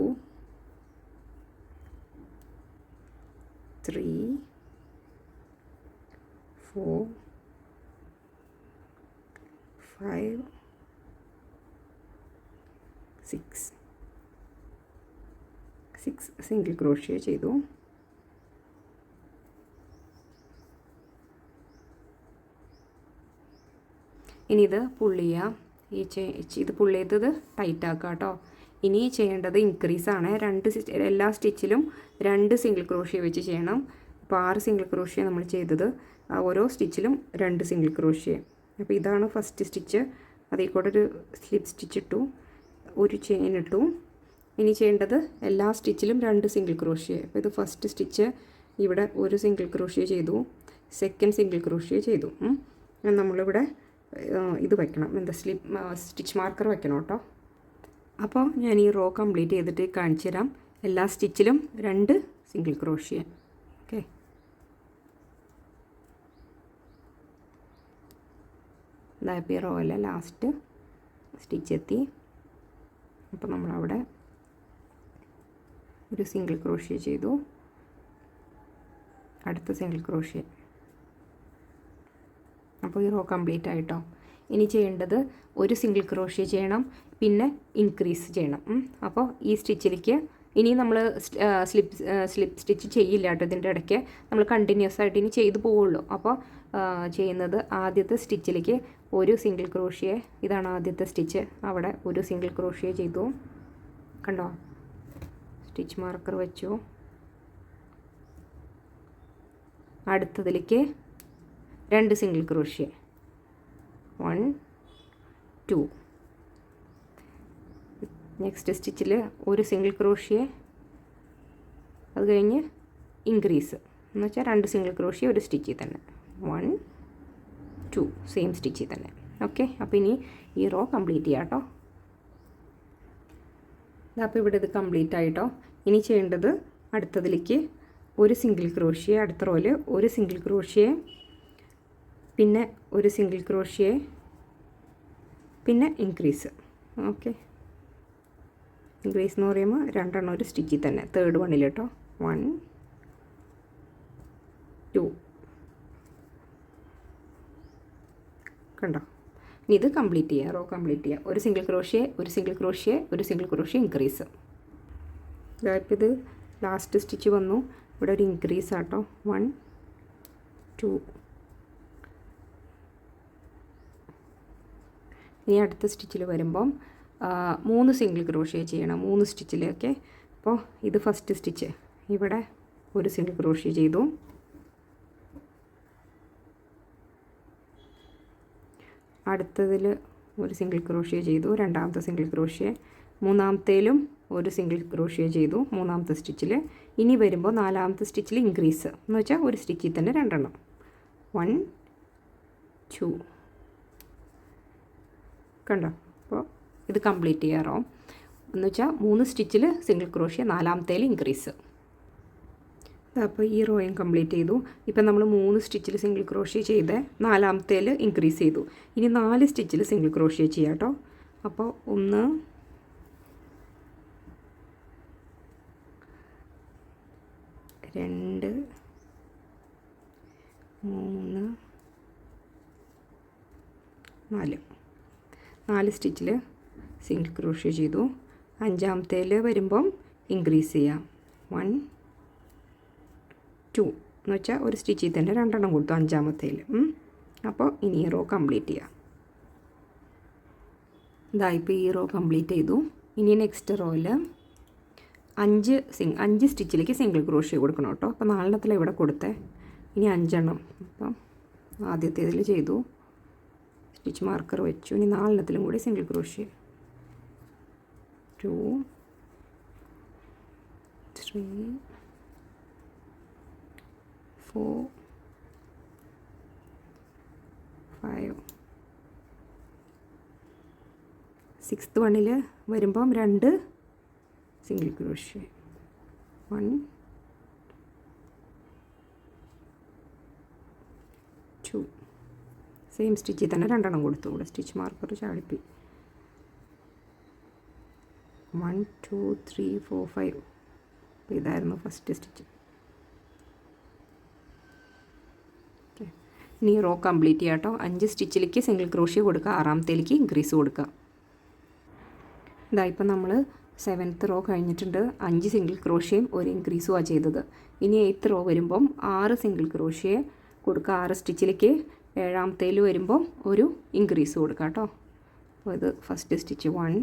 3 4 5 6 സിംഗിൾ ക്രോഷ്യ ചെയ്തു. ഇനി ഇത് പുള്ള് ചെയ്യാം. ഇത് പുള്ള് ചെയ്തത് ടൈറ്റ് ആക്കുക കേട്ടോ. ഇനി ചെയ്യേണ്ടത് ഇൻക്രീസാണ്. എല്ലാ സ്റ്റിച്ചിലും 2 സിംഗിൾ ക്രോഷ്യ വെച്ച് ചെയ്യണം. അപ്പോൾ 6 സിംഗിൾ ക്രോഷ്യ നമ്മൾ ചെയ്തത്. ഓരോ സ്റ്റിച്ചിലും 2 സിംഗിൾ ക്രോഷ്യ. അപ്പോൾ ഇതാണ് ഫസ്റ്റ് സ്റ്റിച്ച്. അതിൽ കൂടെ ഒരു സ്ലിപ്പ് സ്റ്റിച്ച് ഇട്ടു, ഒരു ചെയിൻ ഇട്ടു. ഇനി ചെയ്യേണ്ടത് എല്ലാ സ്റ്റിച്ചിലും 2 സിംഗിൾ ക്രോഷ്യ. അപ്പോൾ ഇത് ഫസ്റ്റ് സ്റ്റിച്ച്, ഇവിടെ ഒരു സിംഗിൾ ക്രോഷ്യ ചെയ്തു, സെക്കൻഡ് സിംഗിൾ ക്രോഷ്യ ചെയ്തു. നമ്മളിവിടെ ഇത് വയ്ക്കണം, എന്താ സ്റ്റിച്ച് മാർക്കർ വയ്ക്കണം കേട്ടോ. അപ്പോൾ ഞാൻ ഈ റോ കംപ്ലീറ്റ് ചെയ്തിട്ട് കാണിച്ചു തരാം. എല്ലാ സ്റ്റിച്ചിലും 2 സിംഗിൾ ക്രോഷ്യ. ഓക്കെ, ഇതായപ്പോൾ ഈ റോയിലെ ലാസ്റ്റ് സ്റ്റിച്ച് എത്തി. അപ്പോൾ നമ്മളവിടെ ഒരു സിംഗിൾ ക്രോഷ്യ ചെയ്തു, അടുത്ത സിംഗിൾ ക്രോഷ്യ. അപ്പോൾ ഈ റോ കംപ്ലീറ്റ് ആയിട്ടോ. ഇനി ചെയ്യേണ്ടത് ഒരു സിംഗിൾ ക്രോഷ്യ ചെയ്യണം, പിന്നെ ഇൻക്രീസ് ചെയ്യണം. അപ്പോൾ ഈ സ്റ്റിച്ചിലേക്ക് ഇനി നമ്മൾ സ്ലിപ്പ് സ്റ്റിച്ച് ചെയ്യില്ല കേട്ടോ. ഇതിൻ്റെ ഇടയ്ക്ക് നമ്മൾ കണ്ടിന്യൂസ് ആയിട്ട് ഇനി ചെയ്തു പോവുള്ളൂ. അപ്പോൾ ചെയ്യുന്നത് ആദ്യത്തെ സ്റ്റിച്ചിലേക്ക് ഒരു സിംഗിൾ ക്രോഷ്യ, ഇതാണ് ആദ്യത്തെ സ്റ്റിച്ച്, അവിടെ ഒരു സിംഗിൾ ക്രോഷ്യ ചെയ്തു. കണ്ടോ, സ്റ്റിച്ച് മാർക്കർ വെച്ചു. അടുത്തതിലേക്ക് 2 സിംഗിൾ ക്രോഷ്യ, 1 2. നെക്സ്റ്റ് സ്റ്റിച്ചിൽ ഒരു സിംഗിൾ ക്രോഷ്യ, അത് കഴിഞ്ഞ് ഇൻക്രീസ് എന്ന് വെച്ചാൽ 2 സിംഗിൾ ക്രോഷ്യ ഒരു സ്റ്റിച്ചിൽ തന്നെ, 1 2 സെയിം സ്റ്റിച്ചിൽ തന്നെ. ഓക്കെ, അപ്പോൾ ഇനി ഈ റോ കംപ്ലീറ്റ് ചെയ്യാം കേട്ടോ. അപ്പോൾ ഇവിടെ ഇത് കംപ്ലീറ്റ് ആയിട്ടോ. ഇനി ചെയ്യേണ്ടത് അടുത്തതിലേക്ക് ഒരു സിംഗിൾ ക്രോഷ്യ, അടുത്ത റോയിൽ ഒരു സിംഗിൾ ക്രോഷ്യ, പിന്നെ ഒരു സിംഗിൾ ക്രോഷ്യ, പിന്നെ ഇൻക്രീസ്. ഓക്കെ, ഇൻക്രീസ് എന്ന് പറയുമ്പോൾ 2 എണ്ണം ഒരു സ്റ്റിച്ചിൽ തന്നെ, തേർഡ് വണ്ണിൽ കേട്ടോ, 1 2. കണ്ടോ, ഇനി ഇത് കംപ്ലീറ്റ് ചെയ്യുക, റോ കംപ്ലീറ്റ് ചെയ്യുക. ഒരു സിംഗിൾ ക്രോഷ്യ, ഒരു സിംഗിൾ ക്രോഷ്യ, ഒരു സിംഗിൾ ക്രോഷ്യ, ഇൻക്രീസ്. ഇപ്പോൾ ഇത് ലാസ്റ്റ് സ്റ്റിച്ച് വന്നു, ഇവിടെ ഒരു ഇൻക്രീസ് ആട്ടോ, 1 2. ഇനി അടുത്ത സ്റ്റിച്ചിൽ വരുമ്പം 3 സിംഗിൾ ക്രോഷ്യ ചെയ്യണം, 3 സ്റ്റിച്ചിൽ. ഓക്കെ, അപ്പോൾ ഇത് ഫസ്റ്റ് സ്റ്റിച്ച്, ഇവിടെ ഒരു സിംഗിൾ ക്രോഷ്യ ചെയ്തു. അടുത്തതിൽ ഒരു സിംഗിൾ ക്രോഷ്യ ചെയ്തു, രണ്ടാമത്തെ സിംഗിൾ ക്രോഷ്യ, മൂന്നാമത്തേലും ഒരു സിംഗിൾ ക്രോഷ്യ ചെയ്തു, മൂന്നാമത്തെ സ്റ്റിച്ചിൽ. ഇനി വരുമ്പോൾ 4ാമത്തെ സ്റ്റിച്ചിൽ ഇൻക്രീസ് എന്ന് വെച്ചാൽ ഒരു സ്റ്റിച്ചിൽ തന്നെ 2 എണ്ണം, 1 2. കണ്ടോ, അപ്പോൾ ഇത് കംപ്ലീറ്റ് ചെയ്യാറോ എന്ന് വെച്ചാൽ 3 സ്റ്റിച്ചിൽ സിംഗിൾ ക്രോഷ്യ, 4ാമത്തേൽ ഇൻക്രീസ്. അപ്പോൾ ഈ റോയും കംപ്ലീറ്റ് ചെയ്തു. ഇപ്പം നമ്മൾ 3 സ്റ്റിച്ചിൽ സിംഗിൾ ക്രോഷ്യ ചെയ്ത് 4ാമത്തേൽ ഇൻക്രീസ് ചെയ്തു. ഇനി 4 സ്റ്റിച്ചിൽ സിംഗിൾ ക്രോഷ്യ ചെയ്യാം കേട്ടോ. അപ്പോൾ 1 2 3 4 4 സ്റ്റിച്ചിൽ സിംഗിൾ ക്രോഷ്യ ചെയ്തു. 5ാമത്തേൽ വരുമ്പം ഇൻക്രീസ് ചെയ്യാം, 1 2 എന്ന് വെച്ചാൽ ഒരു സ്റ്റിച്ചിൽ തന്നെ 2 എണ്ണം കൊടുത്തു അഞ്ചാമത്തേൽ. അപ്പോൾ ഇനി ഈ റോ കംപ്ലീറ്റ് ചെയ്യാം. ഇപ്പോൾ ഈ റോ കംപ്ലീറ്റ് ചെയ്തു. ഇനി നെക്സ്റ്റ് റോയിൽ 5 സ്റ്റിച്ചിലേക്ക് സിംഗിൾ ക്രോഷ്യ കൊടുക്കണം കേട്ടോ. അപ്പോൾ 4 എണ്ണത്തിൽ ഇവിടെ കൊടുത്തേ, ഇനി 5 എണ്ണം. അപ്പം ആദ്യത്തേതിൽ ചെയ്തു, സ്റ്റിച്ച് മാർക്കർ വെച്ചു. ഇനി 4 എണ്ണത്തിലും കൂടി സിംഗിൾ ക്രോഷ്യ. 2 3 4 5 6th വണ്ണിൽ വരുമ്പം 2 സിംഗിൾ ക്രോഷ്യ. 1 2 സെയിം സ്റ്റിച്ചിൽ തന്നെ 2 എണ്ണം കൊടുത്തു. ഇവിടെ സ്റ്റിച്ച് മാർക്കർ ചാടിപ്പി. 1 2 3 4 5. അപ്പോൾ ഇതായിരുന്നു ഫസ്റ്റ് സ്റ്റിച്ച്. ഇനി റോ കംപ്ലീറ്റ് ചെയ്യാം കേട്ടോ. 5 സ്റ്റിച്ചിലേക്ക് സിംഗിൾ ക്രോഷ്യ കൊടുക്കുക, 6ാമത്തേലേക്ക് ഇൻക്രീസ് കൊടുക്കുക. ഇപ്പം നമ്മൾ 7th റോ കഴിഞ്ഞിട്ടുണ്ട്. 5 സിംഗിൾ ക്രോഷ്യയും ഒരു ഇൻക്രീസുമാണ് ചെയ്തത്. ഇനി 8th റോ വരുമ്പം 6 സിംഗിൾ ക്രോഷ്യ കൊടുക്കുക, 6 സ്റ്റിച്ചിലേക്ക്. 7ാമത്തേൽ വരുമ്പം ഒരു ഇൻക്രീസ് കൊടുക്കുക കേട്ടോ. അപ്പോൾ ഇത് ഫസ്റ്റ് സ്റ്റിച്ച് 1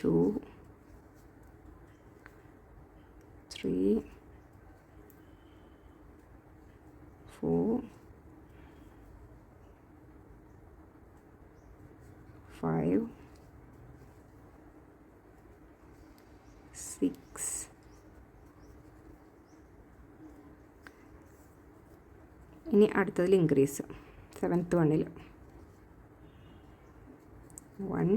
2 3 4 5 6 ഇനി അടുത്തതിൽ ഇൻക്രീസ് 7th വണ്ണിൽ 1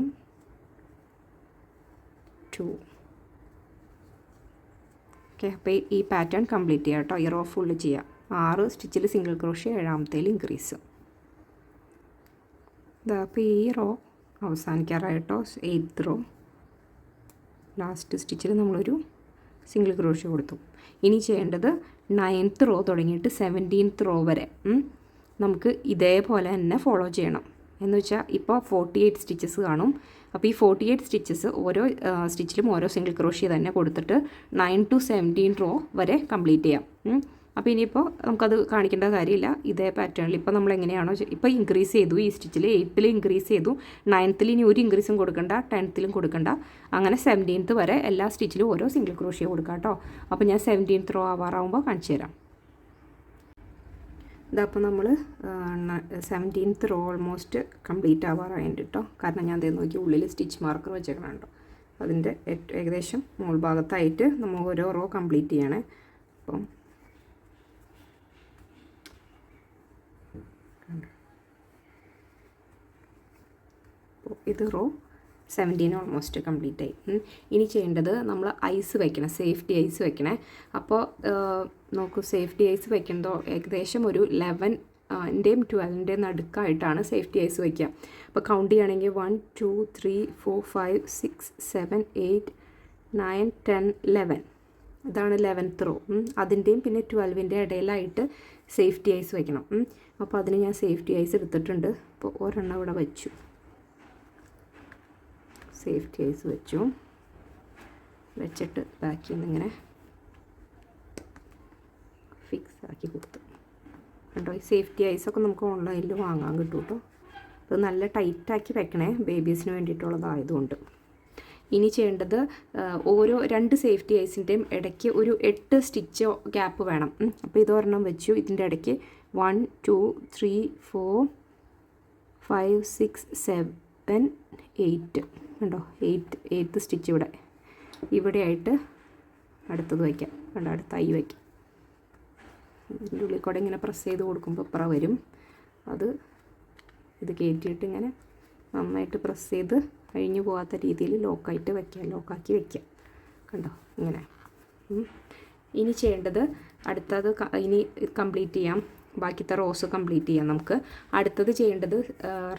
2. ഓക്കെ, അപ്പോൾ ഈ പാറ്റേൺ കംപ്ലീറ്റ് ചെയ്യാം കേട്ടോ. ഈ റോ ഫുള്ള് ചെയ്യാം. 6 സ്റ്റിച്ചിൽ സിംഗിൾ ക്രോഷ്യ, 7ാമത്തേൽ ഇൻക്രീസ്. അപ്പോൾ ഈ റോ അവസാനിക്കാറായിട്ടോ. 8th റോ ലാസ്റ്റ് സ്റ്റിച്ചിൽ നമ്മളൊരു സിംഗിൾ ക്രോഷ്യ കൊടുത്തു. ഇനി ചെയ്യേണ്ടത് 9th റോ തുടങ്ങിയിട്ട് 17th റോ വരെ നമുക്ക് ഇതേപോലെ തന്നെ ഫോളോ ചെയ്യണം. എന്ന് വെച്ചാൽ ഇപ്പോൾ 48 സ്റ്റിച്ചസ് കാണും. അപ്പോൾ ഈ 48 സ്റ്റിച്ചസ് ഓരോ സ്റ്റിച്ചിലും ഓരോ സിംഗിൾ ക്രോഷ്യ തന്നെ കൊടുത്തിട്ട് 9 to 17 റോ വരെ കംപ്ലീറ്റ് ചെയ്യാം. അപ്പോൾ ഇനിയിപ്പോൾ നമുക്കത് കാണിക്കേണ്ട കാര്യമില്ല. ഇതേ പാറ്റേണിൽ ഇപ്പോൾ നമ്മൾ എങ്ങനെയാണോ ഇപ്പോൾ ഇൻക്രീസ് ചെയ്തു, ഈ സ്റ്റിച്ചിൽ 8th ഇൻക്രീസ് ചെയ്തു, 9th ഇനി ഒരു ഇൻക്രീസും കൊടുക്കണ്ട, 10th കൊടുക്കണ്ട, അങ്ങനെ 17th വരെ എല്ലാ സ്റ്റിച്ചിലും ഓരോ സിംഗിൾ ക്രോഷ്യ കൊടുക്കാം കേട്ടോ. അപ്പോൾ ഞാൻ 17th റോ ആവാറാകുമ്പോൾ കാണിച്ചു തരാം. ഇതപ്പോൾ നമ്മൾ 17th റോ ഓൾമോസ്റ്റ് കംപ്ലീറ്റ് ആവാറായിട്ട് കേട്ടോ. കാരണം ഞാൻ അതേ നോക്കി ഉള്ളിൽ സ്റ്റിച്ച് മാർക്കർ വെച്ചേക്കണം കേട്ടോ. അതിൻ്റെ ഏകദേശം മുകൾ ഭാഗത്തായിട്ട് നമ്മൾ ഓരോ റോ കംപ്ലീറ്റ് ചെയ്യണേ. അപ്പം ഇത് റോ 17 ഓൾമോസ്റ്റ് കംപ്ലീറ്റ് ആയി. ഇനി ചെയ്യേണ്ടത് നമ്മൾ ഐസ് വെക്കണം, സേഫ്റ്റി ഐസ് വെക്കണേ. അപ്പോൾ നോക്കൂ, സേഫ്റ്റി ഐസ് വെക്കുന്നതോ ഏകദേശം ഒരു 11ൻ്റെയും 12ൻ്റെയും നടുക്കായിട്ടാണ് സേഫ്റ്റി ഐസ് വയ്ക്കുക. അപ്പോൾ കൗണ്ട് ചെയ്യുകയാണെങ്കിൽ 1 2 3 4 5 6 7 8 9 10 11. ഇതാണ് 11th റോ. അതിൻ്റെയും പിന്നെ 12ൻ്റെ ഇടയിലായിട്ട് സേഫ്റ്റി ഐസ് വയ്ക്കണം. അപ്പോൾ അതിന് ഞാൻ സേഫ്റ്റി ഐസ് എടുത്തിട്ടുണ്ട്. അപ്പോൾ ഒരെണ്ണം ഇവിടെ വെച്ചു, സേഫ്റ്റി ഐസ് വെച്ചു. വെച്ചിട്ട് ബാക്കിൽ നിന്ന് ഇങ്ങനെ ഫിക്സ് ആക്കി കൊടുത്തു. കണ്ടോ, ഈ സേഫ്റ്റി ഐസൊക്കെ നമുക്ക് ഓൺലൈനിൽ വാങ്ങാൻ കിട്ടും കേട്ടോ. അത് നല്ല ടൈറ്റാക്കി വെക്കണേ, ബേബീസിന് വേണ്ടിയിട്ടുള്ളതായതുകൊണ്ട്. ഇനി ചെയ്യേണ്ടത് ഓരോ 2 സേഫ്റ്റി ഐസിൻ്റെയും ഇടയ്ക്ക് ഒരു 8 സ്റ്റിച്ച് ഗ്യാപ്പ് വേണം. അപ്പോൾ ഇതൊരെണ്ണം വെച്ചു. ഇതിൻ്റെ ഇടയ്ക്ക് 1 2 3 4 5 6 7 8 കണ്ടോ, 8th സ്റ്റിച്ച് ഇവിടെയായിട്ട് അടുത്തത് വയ്ക്കാം. കണ്ടോ, അടുത്ത ഐ വയ്ക്കാം. ഇതിൻ്റെ ഉള്ളിൽ കൂടെ ഇങ്ങനെ പ്രസ് ചെയ്ത് കൊടുക്കുമ്പോൾ ഇപ്പുറം വരും. അത് ഇത് കയറ്റിയിട്ട് ഇങ്ങനെ നന്നായിട്ട് പ്രസ് ചെയ്ത് കഴിഞ്ഞു പോകാത്ത രീതിയിൽ ലോക്കാക്കി വയ്ക്കാം. കണ്ടോ, ഇങ്ങനെ. ഇനി ചെയ്യേണ്ടത് അടുത്തത് ഇനി കംപ്ലീറ്റ് ചെയ്യാം. ബാക്കിത്തെ റോസ് കംപ്ലീറ്റ് ചെയ്യാം നമുക്ക്. അടുത്തത് ചെയ്യേണ്ടത്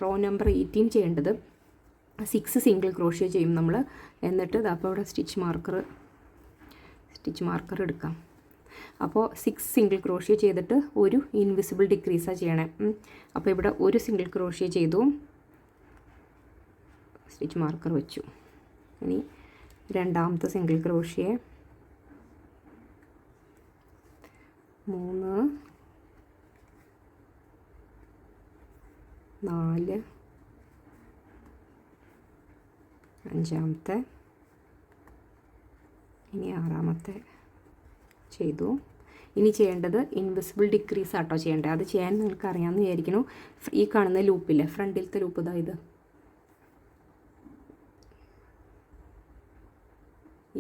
റോ നമ്പർ 18 ചെയ്യേണ്ടത് 6 സിംഗിൾ ക്രോഷ്യ ചെയ്യും നമ്മൾ. എന്നിട്ട് അപ്പോൾ ഇവിടെ സ്റ്റിച്ച് മാർക്കർ എടുക്കാം. അപ്പോൾ 6 സിംഗിൾ ക്രോഷ്യ ചെയ്തിട്ട് ഒരു ഇൻവിസിബിൾ ഡിക്രീസാണ് ചെയ്യണേ. അപ്പോൾ ഇവിടെ ഒരു സിംഗിൾ ക്രോഷ്യ ചെയ്തു, സ്റ്റിച്ച് മാർക്കർ വെച്ചു. ഇനി രണ്ടാമത്തെ സിംഗിൾ ക്രോഷ്യ 3 4 അഞ്ചാമത്തെ, ഇനി ആറാമത്തെ ചെയ്തു. ഇനി ചെയ്യേണ്ടത് ഇൻവിസിബിൾ ഡിക്രീസ് ആട്ടോ ചെയ്യേണ്ടത്. അത് ചെയ്യാൻ നിങ്ങൾക്ക് അറിയാമെന്ന് വിചാരിക്കുന്നു. ഈ കാണുന്ന ലൂപ്പില്ലേ, ഫ്രണ്ടിലത്തെ ലൂപ്പ് ഇതാ, ഇത്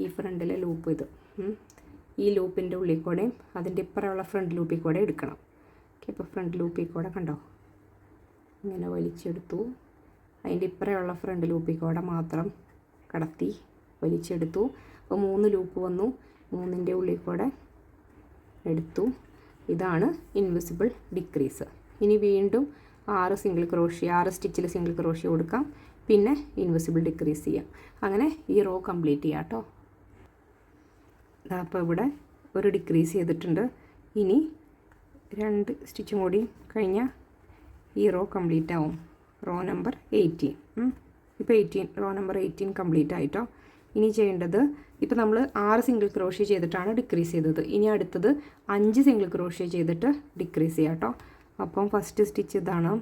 ഈ ഫ്രണ്ടിലെ ലൂപ്പ്, ഇത് ഈ ലൂപ്പിൻ്റെ ഉള്ളിൽ കൂടെയും അതിൻ്റെ ഇപ്പുറമുള്ള ഫ്രണ്ട് ലൂപ്പിൽ കൂടെ എടുക്കണം. ഓക്കെ, ഇപ്പോൾ ഫ്രണ്ട് ലൂപ്പിൽ കൂടെ കണ്ടോ ഇങ്ങനെ വലിച്ചെടുത്തു. അതിൻ്റെ ഇപ്പുറമുള്ള ഫ്രണ്ട് ലൂപ്പിൽ കൂടെ മാത്രം കടത്തി വലിച്ചെടുത്തു. അപ്പോൾ 3 ലൂപ്പ് വന്നു, 3ൻ്റെ ഉള്ളിൽ കൂടെ എടുത്തു. ഇതാണ് ഇൻവിസിബിൾ ഡിക്രീസ്. ഇനി വീണ്ടും 6 സിംഗിൾ ക്രോഷ്യ, 6 സ്റ്റിച്ചിൽ സിംഗിൾ ക്രോഷ്യ കൊടുക്കാം, പിന്നെ ഇൻവിസിബിൾ ഡിക്രീസ് ചെയ്യാം. അങ്ങനെ ഈ റോ കംപ്ലീറ്റ് ചെയ്യാം കേട്ടോ. അപ്പോൾ ഇവിടെ ഒരു ഡിക്രീസ് ചെയ്തിട്ടുണ്ട്. ഇനി 2 സ്റ്റിച്ചും കൂടി കഴിഞ്ഞാൽ ഈ റോ കംപ്ലീറ്റ് ആവും. Raw number 18. ഇപ്പോൾ 18, റോ നമ്പർ 18 കംപ്ലീറ്റ് ആയിട്ടോ. ഇനി ചെയ്യേണ്ടത്, ഇപ്പോൾ നമ്മൾ 6 സിംഗിൾ ക്രോഷ്യ ചെയ്തിട്ടാണ് ഡിക്രീസ് ചെയ്തത്. ഇനി അടുത്തത് 5 സിംഗിൾ ക്രോഷ്യ ചെയ്തിട്ട് ഡിക്രീസ് ചെയ്യാം കേട്ടോ. അപ്പം ഫസ്റ്റ് സ്റ്റിച്ച് ഇതാണ്.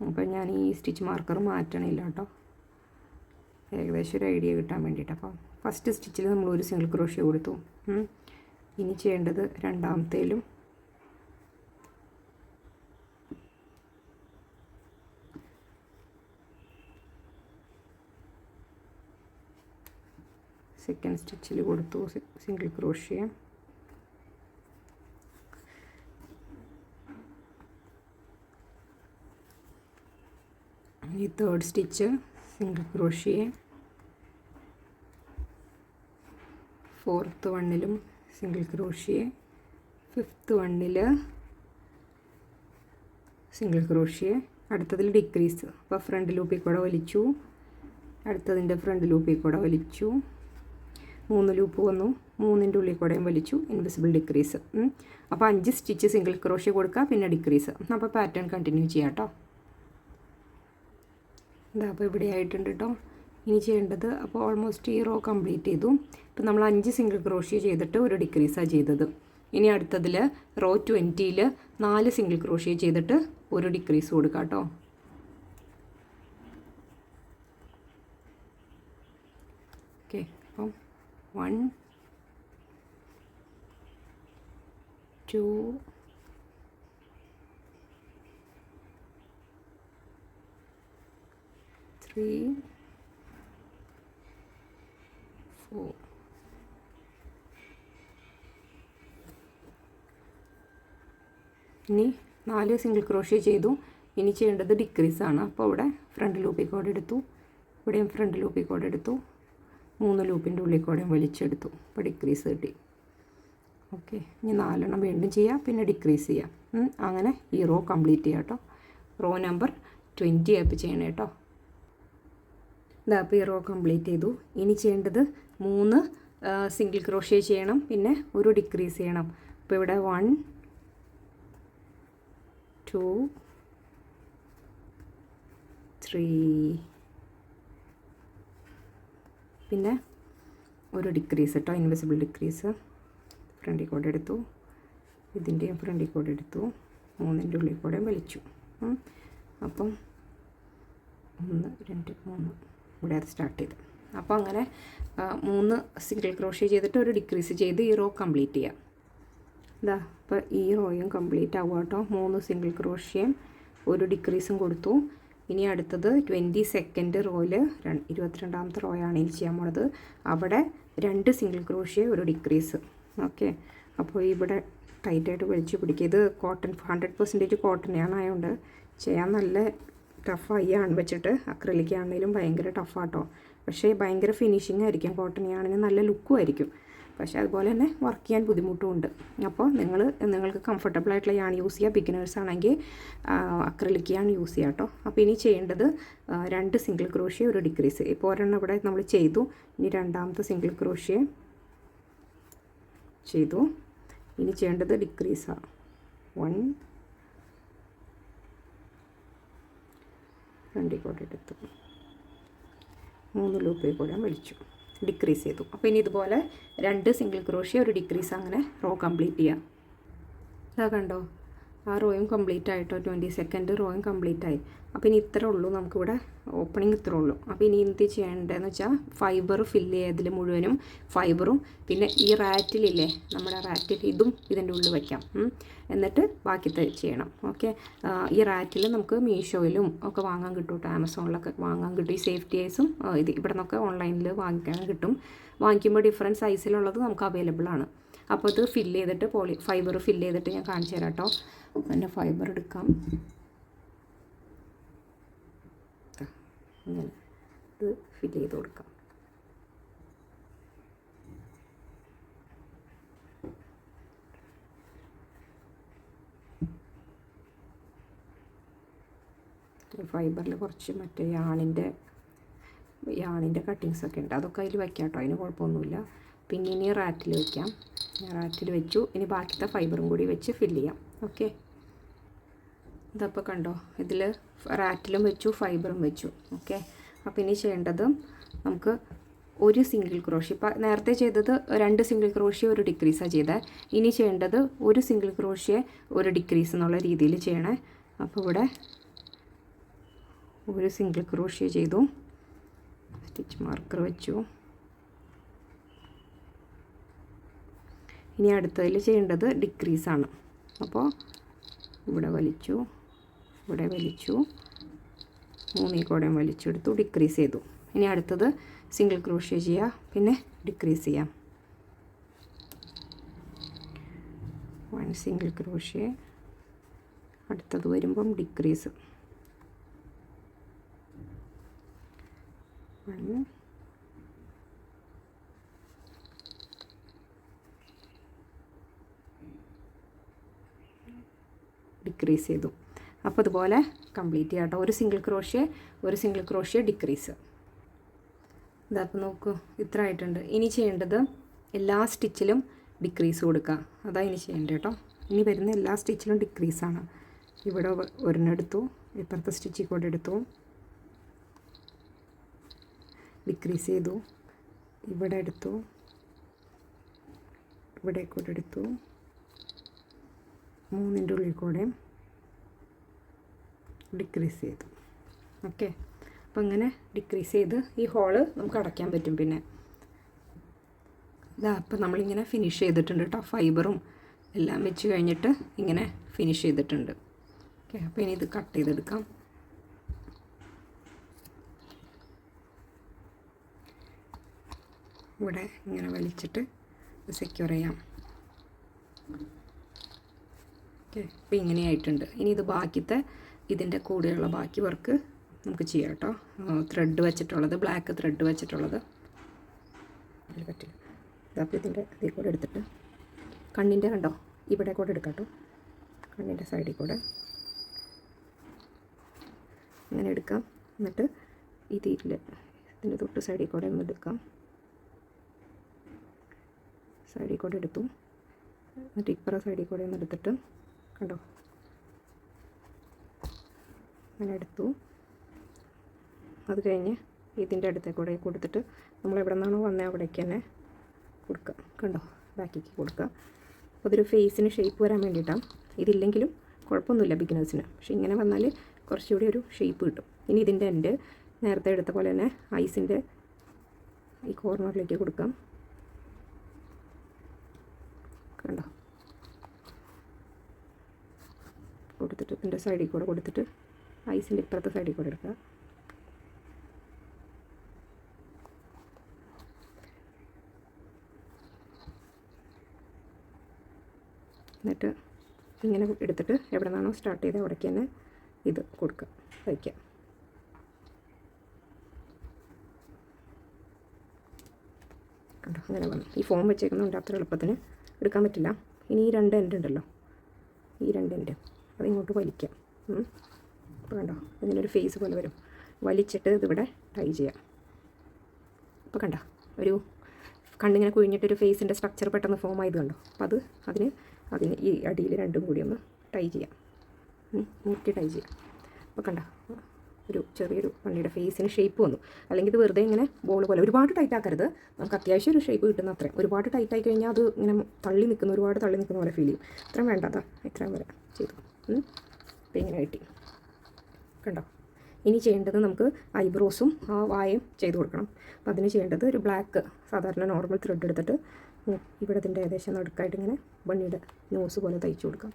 അപ്പം ഞാൻ ഈ സ്റ്റിച്ച് മാർക്കർ മാറ്റണില്ല കേട്ടോ, ഏകദേശം ഒരു ഐഡിയ കിട്ടാൻ വേണ്ടിയിട്ട്. അപ്പം ഫസ്റ്റ് സ്റ്റിച്ചിൽ നമ്മൾ ഒരു സിംഗിൾ ക്രോഷ്യ കൊടുത്തു. ഇനി ചെയ്യേണ്ടത് രണ്ടാമത്തേലും സെക്കൻഡ് സ്റ്റിച്ചിൽ കൊടുത്തു സിംഗിൾ ക്രോഷ്യ. ഈ third stitch single crochet. Fourth വണ്ണിലും സിംഗിൾ ക്രോഷ്യ. ഫിഫ്ത്ത് വണ്ണിൽ സിംഗിൾ ക്രോഷ്യ. അടുത്തതിൽ ഡിക്രീസ്. അപ്പോൾ ഫ്രണ്ട് ലൂപ്പിൽ കൂടെ വലിച്ചു, അടുത്തതിൻ്റെ ഫ്രണ്ട് ലൂപ്പിൽ കൂടെ വലിച്ചു, 3 ലൂപ്പ് വന്നു, 3ൻ്റെ ഉള്ളിൽ കൂടെയും വലിച്ചു, ഇൻവിസിബിൾ ഡിക്രീസ്. അപ്പോൾ 5 സ്റ്റിച്ച് സിംഗിൾ ക്രോഷ്യ കൊടുക്കുക, പിന്നെ ഡിക്രീസ്. അപ്പോൾ പാറ്റേൺ കണ്ടിന്യൂ ചെയ്യാം കേട്ടോ. ഇതാ അപ്പോൾ ഇവിടെ ആയിട്ടുണ്ട് കേട്ടോ. ഇനി ചെയ്യേണ്ടത്, അപ്പോൾ ഓൾമോസ്റ്റ് ഈ റോ കംപ്ലീറ്റ് ചെയ്തു. ഇപ്പം നമ്മൾ 5 സിംഗിൾ ക്രോഷ്യ ചെയ്തിട്ട് ഒരു ഡിക്രീസാണ് ചെയ്തത്. ഇനി അടുത്തതിൽ റോ 20ൽ 4 സിംഗിൾ ക്രോഷ്യ ചെയ്തിട്ട് ഒരു ഡിക്രീസ് കൊടുക്കാം കേട്ടോ. ഓക്കെ, അപ്പം 1 2 3 4. ഇനി 4 സിംഗിൾ ക്രോഷ്യ ചെയ്തു. ഇനി ചെയ്യേണ്ടത് ഡിക്രീസാണ്. അപ്പോൾ ഇവിടെ ഫ്രണ്ട് ലൂപ്പിൽ കൂടെ എടുത്തു, ഇവിടെയും ഫ്രണ്ട് ലൂപ്പിൽ കൂടെ എടുത്തു, 3 ലൂപ്പിൻ്റെ ഉള്ളിൽ കൂടെയും വലിച്ചെടുത്തു. അപ്പോൾ ഡിക്രീസ് കിട്ടി. ഓക്കെ, ഇനി 4 എണ്ണം വീണ്ടും ചെയ്യാം, പിന്നെ ഡിക്രീസ് ചെയ്യാം. അങ്ങനെ ഈ റോ കംപ്ലീറ്റ് ചെയ്യാം കേട്ടോ. റോ നമ്പർ 20 ആപ്പ് ചെയ്യണം കേട്ടോ. ഇതാ അപ്പോൾ ഈ റോ കംപ്ലീറ്റ് ചെയ്തു. ഇനി ചെയ്യേണ്ടത് 3 സിംഗിൾ ക്രോഷ്യ ചെയ്യണം, പിന്നെ ഒരു ഡിക്രീസ് ചെയ്യണം. അപ്പോൾ ഇവിടെ 1 2 3, പിന്നെ ഒരു ഡിക്രീസ് കേട്ടോ, ഇൻവിസിബിൾ ഡിക്രീസ്. ഫ്രണ്ടിൽ കൂടെ എടുത്തു, ഇതിൻ്റെയും ഫ്രണ്ടിൽ കൂടെ എടുത്തു, 3ൻ്റെ ഉള്ളിൽ കൂടെ വലിച്ചു. അപ്പം 1 2 3 ഇവിടെ സ്റ്റാർട്ട് ചെയ്തു. അപ്പോൾ അങ്ങനെ 3 സിംഗിൾ ക്രോഷ്യ ചെയ്തിട്ട് ഒരു ഡിക്രീസ് ചെയ്ത് ഈ റോ കംപ്ലീറ്റ് ചെയ്യാം. ഇതാ അപ്പോൾ ഈ റോയും കംപ്ലീറ്റ് ആവുക കേട്ടോ. 3 സിംഗിൾ ക്രോഷ്യയും ഒരു ഡിക്രീസും കൊടുത്തു. ഇനി അടുത്തത് 22nd റോയിൽ 22ാമത്തെ റോയാണ് ഇനി ചെയ്യാൻ പോണത്. അവിടെ 2 സിംഗിൾ ക്രോഷ്യ ഒരു ഡിക്രീസ്. ഓക്കെ, അപ്പോൾ ഇവിടെ ടൈറ്റായിട്ട് വലിച്ചു പിടിക്കുക. ഇത് കോട്ടൺ 100% കോട്ടൺ ആയതുകൊണ്ട് ചെയ്യാൻ നല്ല ടഫായി. ആണ് വെച്ചിട്ട് അക്രിലിക് ആണെങ്കിലും ഭയങ്കര ടഫാട്ടോ. പക്ഷേ ഭയങ്കര ഫിനിഷിംഗ് ആയിരിക്കും. കോട്ടൺ ആണെങ്കിൽ നല്ല ലുക്കും ആയിരിക്കും. പക്ഷേ അതുപോലെ തന്നെ വർക്ക് ചെയ്യാൻ ബുദ്ധിമുട്ടുമുണ്ട്. അപ്പോൾ നിങ്ങൾക്ക് കംഫർട്ടബിൾ ആയിട്ടുള്ള യാൺ യൂസ് ചെയ്യുക. ബിഗിനേഴ്സ് ആണെങ്കിൽ അക്രിലിക് യാൺ യൂസ് ചെയ്യുക കേട്ടോ. അപ്പോൾ ഇനി ചെയ്യേണ്ടത് 2 സിംഗിൾ ക്രോഷ്യ ഒരു ഡിക്രീസ്. ഇപ്പോൾ ഒരെണ്ണം ഇവിടെ നമ്മൾ ചെയ്തു. ഇനി രണ്ടാമത്തെ സിംഗിൾ ക്രോഷ്യ ചെയ്തു. ഇനി ചെയ്യേണ്ടത് ഡിക്രീസാണ്. 1 ഫ്രണ്ടിൽ കൂടെ എടുത്തു, 3 ലൂപ്പിൽ കൂടെ വലിച്ചു, ഡിക്രീസ് ചെയ്തു. അപ്പോൾ ഇനി ഇതുപോലെ 2 സിംഗിൾ ക്രോഷ്യ ഒരു ഡിക്രീസ് അങ്ങനെ റോ കംപ്ലീറ്റ് ചെയ്യാം. അതാ കണ്ടോ, ആ റോയും കംപ്ലീറ്റ് ആയിട്ടോ, 22nd റോയും കംപ്ലീറ്റ് ആയി. അപ്പോൾ ഇനി ഇത്രേ ഉള്ളൂ, നമുക്കിവിടെ ഓപ്പണിങ് ഇത്രേ ഉള്ളൂ. അപ്പോൾ ഇനി എന്ത് ചെയ്യേണ്ടതെന്ന് വെച്ചാൽ ഫൈബർ ഫില്ല് ചെയ്തതിൽ മുഴുവനും ഫൈബറും പിന്നെ ഈ റാറ്റിലില്ലേ, നമ്മുടെ റാറ്റിൽ ഇതും ഇതിൻ്റെ ഉള്ളിൽ വയ്ക്കാം. എന്നിട്ട് ബാക്കിത്തെ ചെയ്യണം. ഓക്കെ, ഈ റാറ്റിൽ നമുക്ക് മീഷോയിലും ഒക്കെ വാങ്ങാൻ കിട്ടും കേട്ടോ, ആമസോണിലൊക്കെ വാങ്ങാൻ കിട്ടും. ഈ സേഫ്റ്റി ഐസും ഇത് ഇവിടെ നിന്നൊക്കെ ഓൺലൈനിൽ വാങ്ങിക്കാൻ കിട്ടും. വാങ്ങിക്കുമ്പോൾ ഡിഫറൻറ്റ് സൈസിലുള്ളത് നമുക്ക് അവൈലബിൾ ആണ്. അപ്പോൾ ഇത് ഫില്ല് ചെയ്തിട്ട് ഫൈബർ ഫില്ല് ചെയ്തിട്ട് ഞാൻ കാണിച്ചു തരാം കേട്ടോ. പിന്നെ ഫൈബർ എടുക്കാം, ഇങ്ങനെ ഇത് ഫില്ല് ചെയ്ത് കൊടുക്കാം. ഫൈബറിൽ കുറച്ച് മറ്റേ യാണിൻ്റെ കട്ടിങ്സൊക്കെ ഉണ്ട്, അതൊക്കെ അതിൽ വയ്ക്കാം കേട്ടോ, അതിന് കുഴപ്പമൊന്നുമില്ല. പിന്നെ ഇനി റാറ്റിൽ വയ്ക്കാം. റാറ്റിൽ വെച്ചു. ഇനി ബാക്കിത്തെ ഫൈബറും കൂടി വെച്ച് ഫില്ല് ചെയ്യാം. ഓക്കെ, ഇതപ്പോൾ കണ്ടോ, ഇതിൽ റാറ്റിലും വെച്ചു ഫൈബറും വെച്ചു. ഓക്കെ, അപ്പോൾ ഇനി ചെയ്യേണ്ടത് നമുക്ക് ഒരു സിംഗിൾ ക്രോഷ്യ, ഇപ്പോൾ നേരത്തെ ചെയ്തത് 2 സിംഗിൾ ക്രോഷ്യ ഒരു ഡിക്രീസാണ് ചെയ്തത്. ഇനി ചെയ്യേണ്ടത് ഒരു സിംഗിൾ ക്രോഷ്യ ഒരു ഡിക്രീസ് എന്നുള്ള രീതിയിൽ ചെയ്യണേ. അപ്പോൾ ഇവിടെ ഒരു സിംഗിൾ ക്രോഷ്യ ചെയ്തു, സ്റ്റിച്ച് മാർക്കർ വെച്ചു. ഇനി അടുത്തതിൽ ചെയ്യേണ്ടത് ഡിക്രീസാണ്. അപ്പോൾ ഇവിടെ വലിച്ചു, ഇവിടെ വലിച്ചു, 3 കൂടെ വലിച്ചെടുത്തു, ഡിക്രീസ് ചെയ്തു. ഇനി അടുത്തത് സിംഗിൾ ക്രോഷ്യ ചെയ്യുക, പിന്നെ ഡിക്രീസ് ചെയ്യാം. 1 സിംഗിൾ ക്രോഷ്യ, അടുത്തത് വരുമ്പം ഡിക്രീസ് 1, ഡിക്രീസ് ചെയ്തു. അപ്പോൾ അതുപോലെ കംപ്ലീറ്റ് ചെയ്യാം കേട്ടോ. ഒരു സിംഗിൾ ക്രോഷ്യ ഡിക്രീസ്. ഇതപ്പോൾ നോക്കൂ, ഇത്ര ആയിട്ടുണ്ട്. ഇനി ചെയ്യേണ്ടത് എല്ലാ സ്റ്റിച്ചിലും ഡിക്രീസ് കൊടുക്കുക, അതാണ് ഇനി ചെയ്യേണ്ടത് കേട്ടോ. ഇനി വരുന്ന എല്ലാ സ്റ്റിച്ചിലും ഡിക്രീസാണ്. ഇവിടെ ഒരെണ്ണെടുത്തു, ഇപ്പുറത്തെ സ്റ്റിച്ചിൽ കൂടെ എടുത്തു, ഡിക്രീസ് ചെയ്തു. ഇവിടെ എടുത്തു, ഇവിടെ കൂടെ എടുത്തു, 3ൻ്റെ ഉള്ളിൽ കൂടെ ഡിക്രീസ് ചെയ്തു. ഓക്കെ, അപ്പോൾ ഇങ്ങനെ ഡിക്രീസ് ചെയ്ത് ഈ ഹോള് നമുക്ക് അടയ്ക്കാൻ പറ്റും. പിന്നെ ഇതാ, അപ്പോൾ നമ്മളിങ്ങനെ ഫിനിഷ് ചെയ്തിട്ടുണ്ട് കേട്ടോ. ഫൈബറും എല്ലാം വെച്ച് കഴിഞ്ഞിട്ട് ഇങ്ങനെ ഫിനിഷ് ചെയ്തിട്ടുണ്ട്. ഓക്കെ, അപ്പോൾ ഇനി ഇത് കട്ട് ചെയ്തെടുക്കാം. ഇവിടെ ഇങ്ങനെ വലിച്ചിട്ട് സെക്യൂർ ചെയ്യാം. ഓക്കെ, അപ്പോൾ ഇങ്ങനെയായിട്ടുണ്ട്. ഇനി ഇത് ബാക്കിത്തെ ഇതിൻ്റെ കൂടെയുള്ള ബാക്കി വർക്ക് നമുക്ക് ചെയ്യാം കേട്ടോ. ത്രെഡ് വെച്ചിട്ടുള്ളത്, ബ്ലാക്ക് ത്രെഡ് വെച്ചിട്ടുള്ളത് അതിൽ പറ്റില്ല. അപ്പോൾ ഇതിൻ്റെ ഇതിൽ കൂടെ എടുത്തിട്ട് കണ്ണിൻ്റെ കണ്ടോ, ഇവിടെ കൂടെ എടുക്കാം കേട്ടോ. കണ്ണിൻ്റെ സൈഡിൽ കൂടെ ഇങ്ങനെ എടുക്കാം. എന്നിട്ട് ഇതിൻ്റെ തൊട്ട് സൈഡിൽ കൂടെ ഒന്ന് എടുക്കാം. സൈഡിൽ കൂടെ എടുത്തു. എന്നിട്ട് ഇപ്പുറ സൈഡിൽ കൂടെ ഒന്ന് എടുത്തിട്ട് കണ്ടോ, അങ്ങനെ എടുത്തു. അത് കഴിഞ്ഞ് ഇതിൻ്റെ അടുത്തേക്ക് കൂടെ കൊടുത്തിട്ട് നമ്മൾ എവിടെ നിന്നാണോ വന്നത് അവിടേക്ക് തന്നെ കൊടുക്കുക. കണ്ടോ, ബാക്കിലേക്ക് കൊടുക്കുക. അപ്പോൾ അതൊരു ഫേസിന് ഷേപ്പ് വരാൻ വേണ്ടിയിട്ടാണ്. ഇതില്ലെങ്കിലും കുഴപ്പമൊന്നുമില്ല ബിഗിനേഴ്സിന്, പക്ഷേ ഇങ്ങനെ വന്നാൽ കുറച്ചുകൂടി ഒരു ഷേപ്പ് കിട്ടും. ഇനി ഇതിൻ്റെ എൻഡ് നേരത്തെ എടുത്ത പോലെ തന്നെ ഐസിൻ്റെ ഈ കോർണറിലേക്ക് കൊടുക്കാം. കണ്ടോ, കൊടുത്തിട്ട് ഇതിൻ്റെ സൈഡിൽ കൂടെ കൊടുത്തിട്ട് ഐസിൻ്റെ ഇപ്പുറത്തെ സൈഡിൽ കൂടെ എടുക്കുക. എന്നിട്ട് ഇങ്ങനെ എടുത്തിട്ട് എവിടെ നിന്നാണോ സ്റ്റാർട്ട് ചെയ്ത് അവിടേക്ക് തന്നെ ഇത് കൊടുക്കുക, വയ്ക്കുക. കണ്ടോ, അങ്ങനെ വന്നു. ഈ ഫോം വെച്ചേക്കുന്നതുകൊണ്ട് അത്ര എളുപ്പത്തിന് എടുക്കാൻ പറ്റില്ല. ഇനി ഈ 2 എൻഡ് ഉണ്ടല്ലോ, ഈ 2 എൻഡ് അതിങ്ങോട്ട് വലിക്കാം. അപ്പോൾ കണ്ടോ, ഇതിനൊരു ഫേസ് പോലെ വരും. വലിച്ചിട്ട് ഇതിവിടെ ടൈ ചെയ്യാം. അപ്പോൾ കണ്ടോ, ഒരു കണ്ണിങ്ങനെ കുഴിഞ്ഞിട്ടൊരു ഫേസിൻ്റെ സ്ട്രക്ചർ പെട്ടെന്ന് ഫോം ആയത് കണ്ടോ. അപ്പോൾ അതിന് ഈ അടിയിൽ രണ്ടും കൂടി ഒന്ന് ടൈ ചെയ്യാം, മുറുക്കി ടൈ ചെയ്യാം. അപ്പോൾ കണ്ടോ, ഒരു ചെറിയൊരു ബണ്ണിയുടെ ഫേസിന് ഷേപ്പ് വന്നു. അല്ലെങ്കിൽ ഇത് വെറുതെ ഇങ്ങനെ ബോൾ പോലെ ഒരുപാട് ടൈറ്റ് ആക്കരുത്. നമുക്ക് അത്യാവശ്യം ഒരു ഷേപ്പ് കിട്ടുന്ന അത്രയും. ഒരുപാട് ടൈറ്റ് ആയി കഴിഞ്ഞാൽ അത് ഇങ്ങനെ ഒരുപാട് തള്ളി നിൽക്കുന്ന പോലെ ഫീൽ ചെയ്യും. ഇത്രയും വേണ്ട, അതാ ഇത്രയും വരെ ചെയ്തു. അപ്പോൾ ഇങ്ങനെ കിട്ടി, കണ്ടോ. ഇനി ചെയ്യേണ്ടത് നമുക്ക് ഐബ്രോസും ആ വായും ചെയ്ത് കൊടുക്കണം. അപ്പോൾ അതിന് ചെയ്യേണ്ടത് ഒരു ബ്ലാക്ക് സാധാരണ നോർമൽ ത്രെഡ് എടുത്തിട്ട് ഇവിടെ ഇതിൻ്റെ ഏകദേശം നടുക്കായിട്ട് ഇങ്ങനെ ബണ്ണിയുടെ നോസ് പോലെ തയ്ച്ചു കൊടുക്കാം.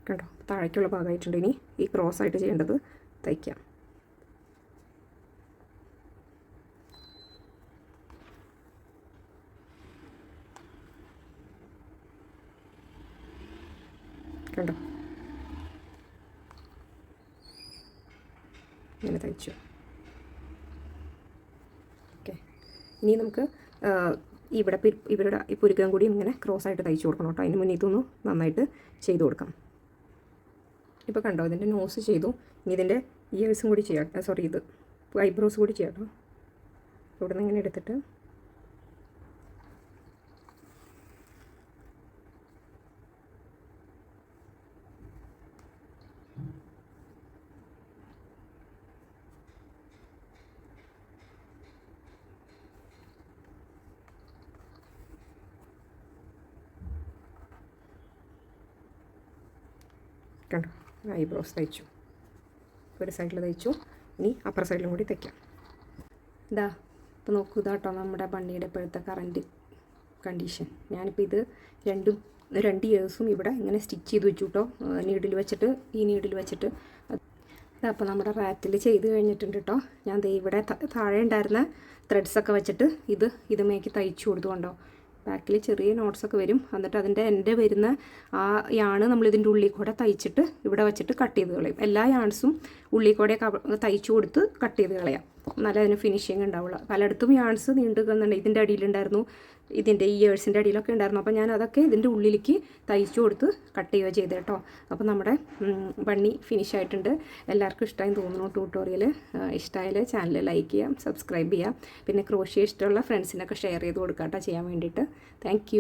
കണ്ടോ, താഴേക്കുള്ള ഭാഗമായിട്ടുണ്ട്. ഇനി ഈ ക്രോസ് ആയിട്ട് ചെയ്യേണ്ടത് തയ്ക്കാം. കണ്ടോ, ഇങ്ങനെ തയ്ച്ചു. ഓക്കെ, ഇനി നമുക്ക് ഇവരുടെ ഈ പുരുക്കം കൂടി ഇങ്ങനെ ക്രോസ് ആയിട്ട് തയ്ച്ചു കൊടുക്കണം കേട്ടോ. അതിന് മുന്നേ ഇതൊന്ന് നന്നായിട്ട് ചെയ്ത് കൊടുക്കാം. ഇപ്പോൾ കണ്ടോ, ഇതിൻ്റെ നോസ് ചെയ്തു. ഇനി ഇതിൻ്റെ ഇയേഴ്സും കൂടി ചെയ്യാം. ഇത് ഐബ്രോസ് കൂടി ചെയ്യാം കേട്ടോ. ഇവിടെ നിന്ന് ഇങ്ങനെ എടുത്തിട്ട് കണ്ടോ, ഐബ്രോസ് തയ്ച്ചു. ഒരു സൈഡിൽ തയ്ച്ചു. ഇനി അപ്പർ സൈഡിലും കൂടി തയ്ക്കാം. ഇതാ ഇപ്പോൾ നോക്കൂ, ഇതാട്ടോ നമ്മുടെ ബണ്ണിയുടെ ഇപ്പോഴത്തെ കറൻറ്റ് കണ്ടീഷൻ. ഞാനിപ്പോൾ ഇത് രണ്ട് ഇയേഴ്സും ഇവിടെ ഇങ്ങനെ സ്റ്റിച്ച് ചെയ്ത് വെച്ചു കേട്ടോ. നീഡിൽ വെച്ചിട്ട് അപ്പോൾ നമ്മുടെ റാറ്റിൽ ചെയ്ത് കഴിഞ്ഞിട്ടുണ്ട് കേട്ടോ. ഞാൻ ഇവിടെ താഴെ ഉണ്ടായിരുന്ന ത്രെഡ്സൊക്കെ വെച്ചിട്ട് ഇതുമേക്ക് തയ്ച്ചു കൊടുത്തുകൊണ്ടോ. ബാക്കിൽ ചെറിയ നോട്ട്സൊക്കെ വരും. എന്നിട്ട് അതിൻ്റെ എൻ്റെ വരുന്ന ആ യാണ് നമ്മളിതിൻ്റെ ഉള്ളിൽ കൂടെ തയ്ച്ചിട്ട് ഇവിടെ വെച്ചിട്ട് കട്ട് ചെയ്ത് കളയും. എല്ലാ യാൺസും ഉള്ളിൽ കൂടെ തയ്ച്ചു കൊടുത്ത് കട്ട് ചെയ്ത് കളയാം. നല്ല അതിന് ഫിനിഷിങ് ഉണ്ടാവുള്ളൂ. പലയിടത്തും യാൺസ് നീണ്ടുന്നുണ്ട്. ഇതിൻ്റെ അടിയിലുണ്ടായിരുന്നു, ഇതിൻ്റെ ഇയേഴ്സിൻ്റെ അടിയിലൊക്കെ ഉണ്ടായിരുന്നു. അപ്പോൾ ഞാൻ അതൊക്കെ ഇതിൻ്റെ ഉള്ളിലേക്ക് തയ്ച്ചു കൊടുത്ത് കട്ട് ചെയ്യുക ചെയ്ത് കേട്ടോ. അപ്പോൾ നമ്മുടെ ബണ്ണി ഫിനിഷ് ആയിട്ടുണ്ട്. എല്ലാവർക്കും ഇഷ്ടമായി തോന്നുന്നു ട്യൂട്ടോറിയൽ. ഇഷ്ടമായാൽ ചാനൽ ലൈക്ക് ചെയ്യാം, സബ്സ്ക്രൈബ് ചെയ്യാം. പിന്നെ ക്രോഷ്യ ഇഷ്ടമുള്ള ഫ്രണ്ട്സിനൊക്കെ ഷെയർ ചെയ്ത് കൊടുക്കാം കേട്ടോ ചെയ്യാൻ വേണ്ടിയിട്ട്. താങ്ക്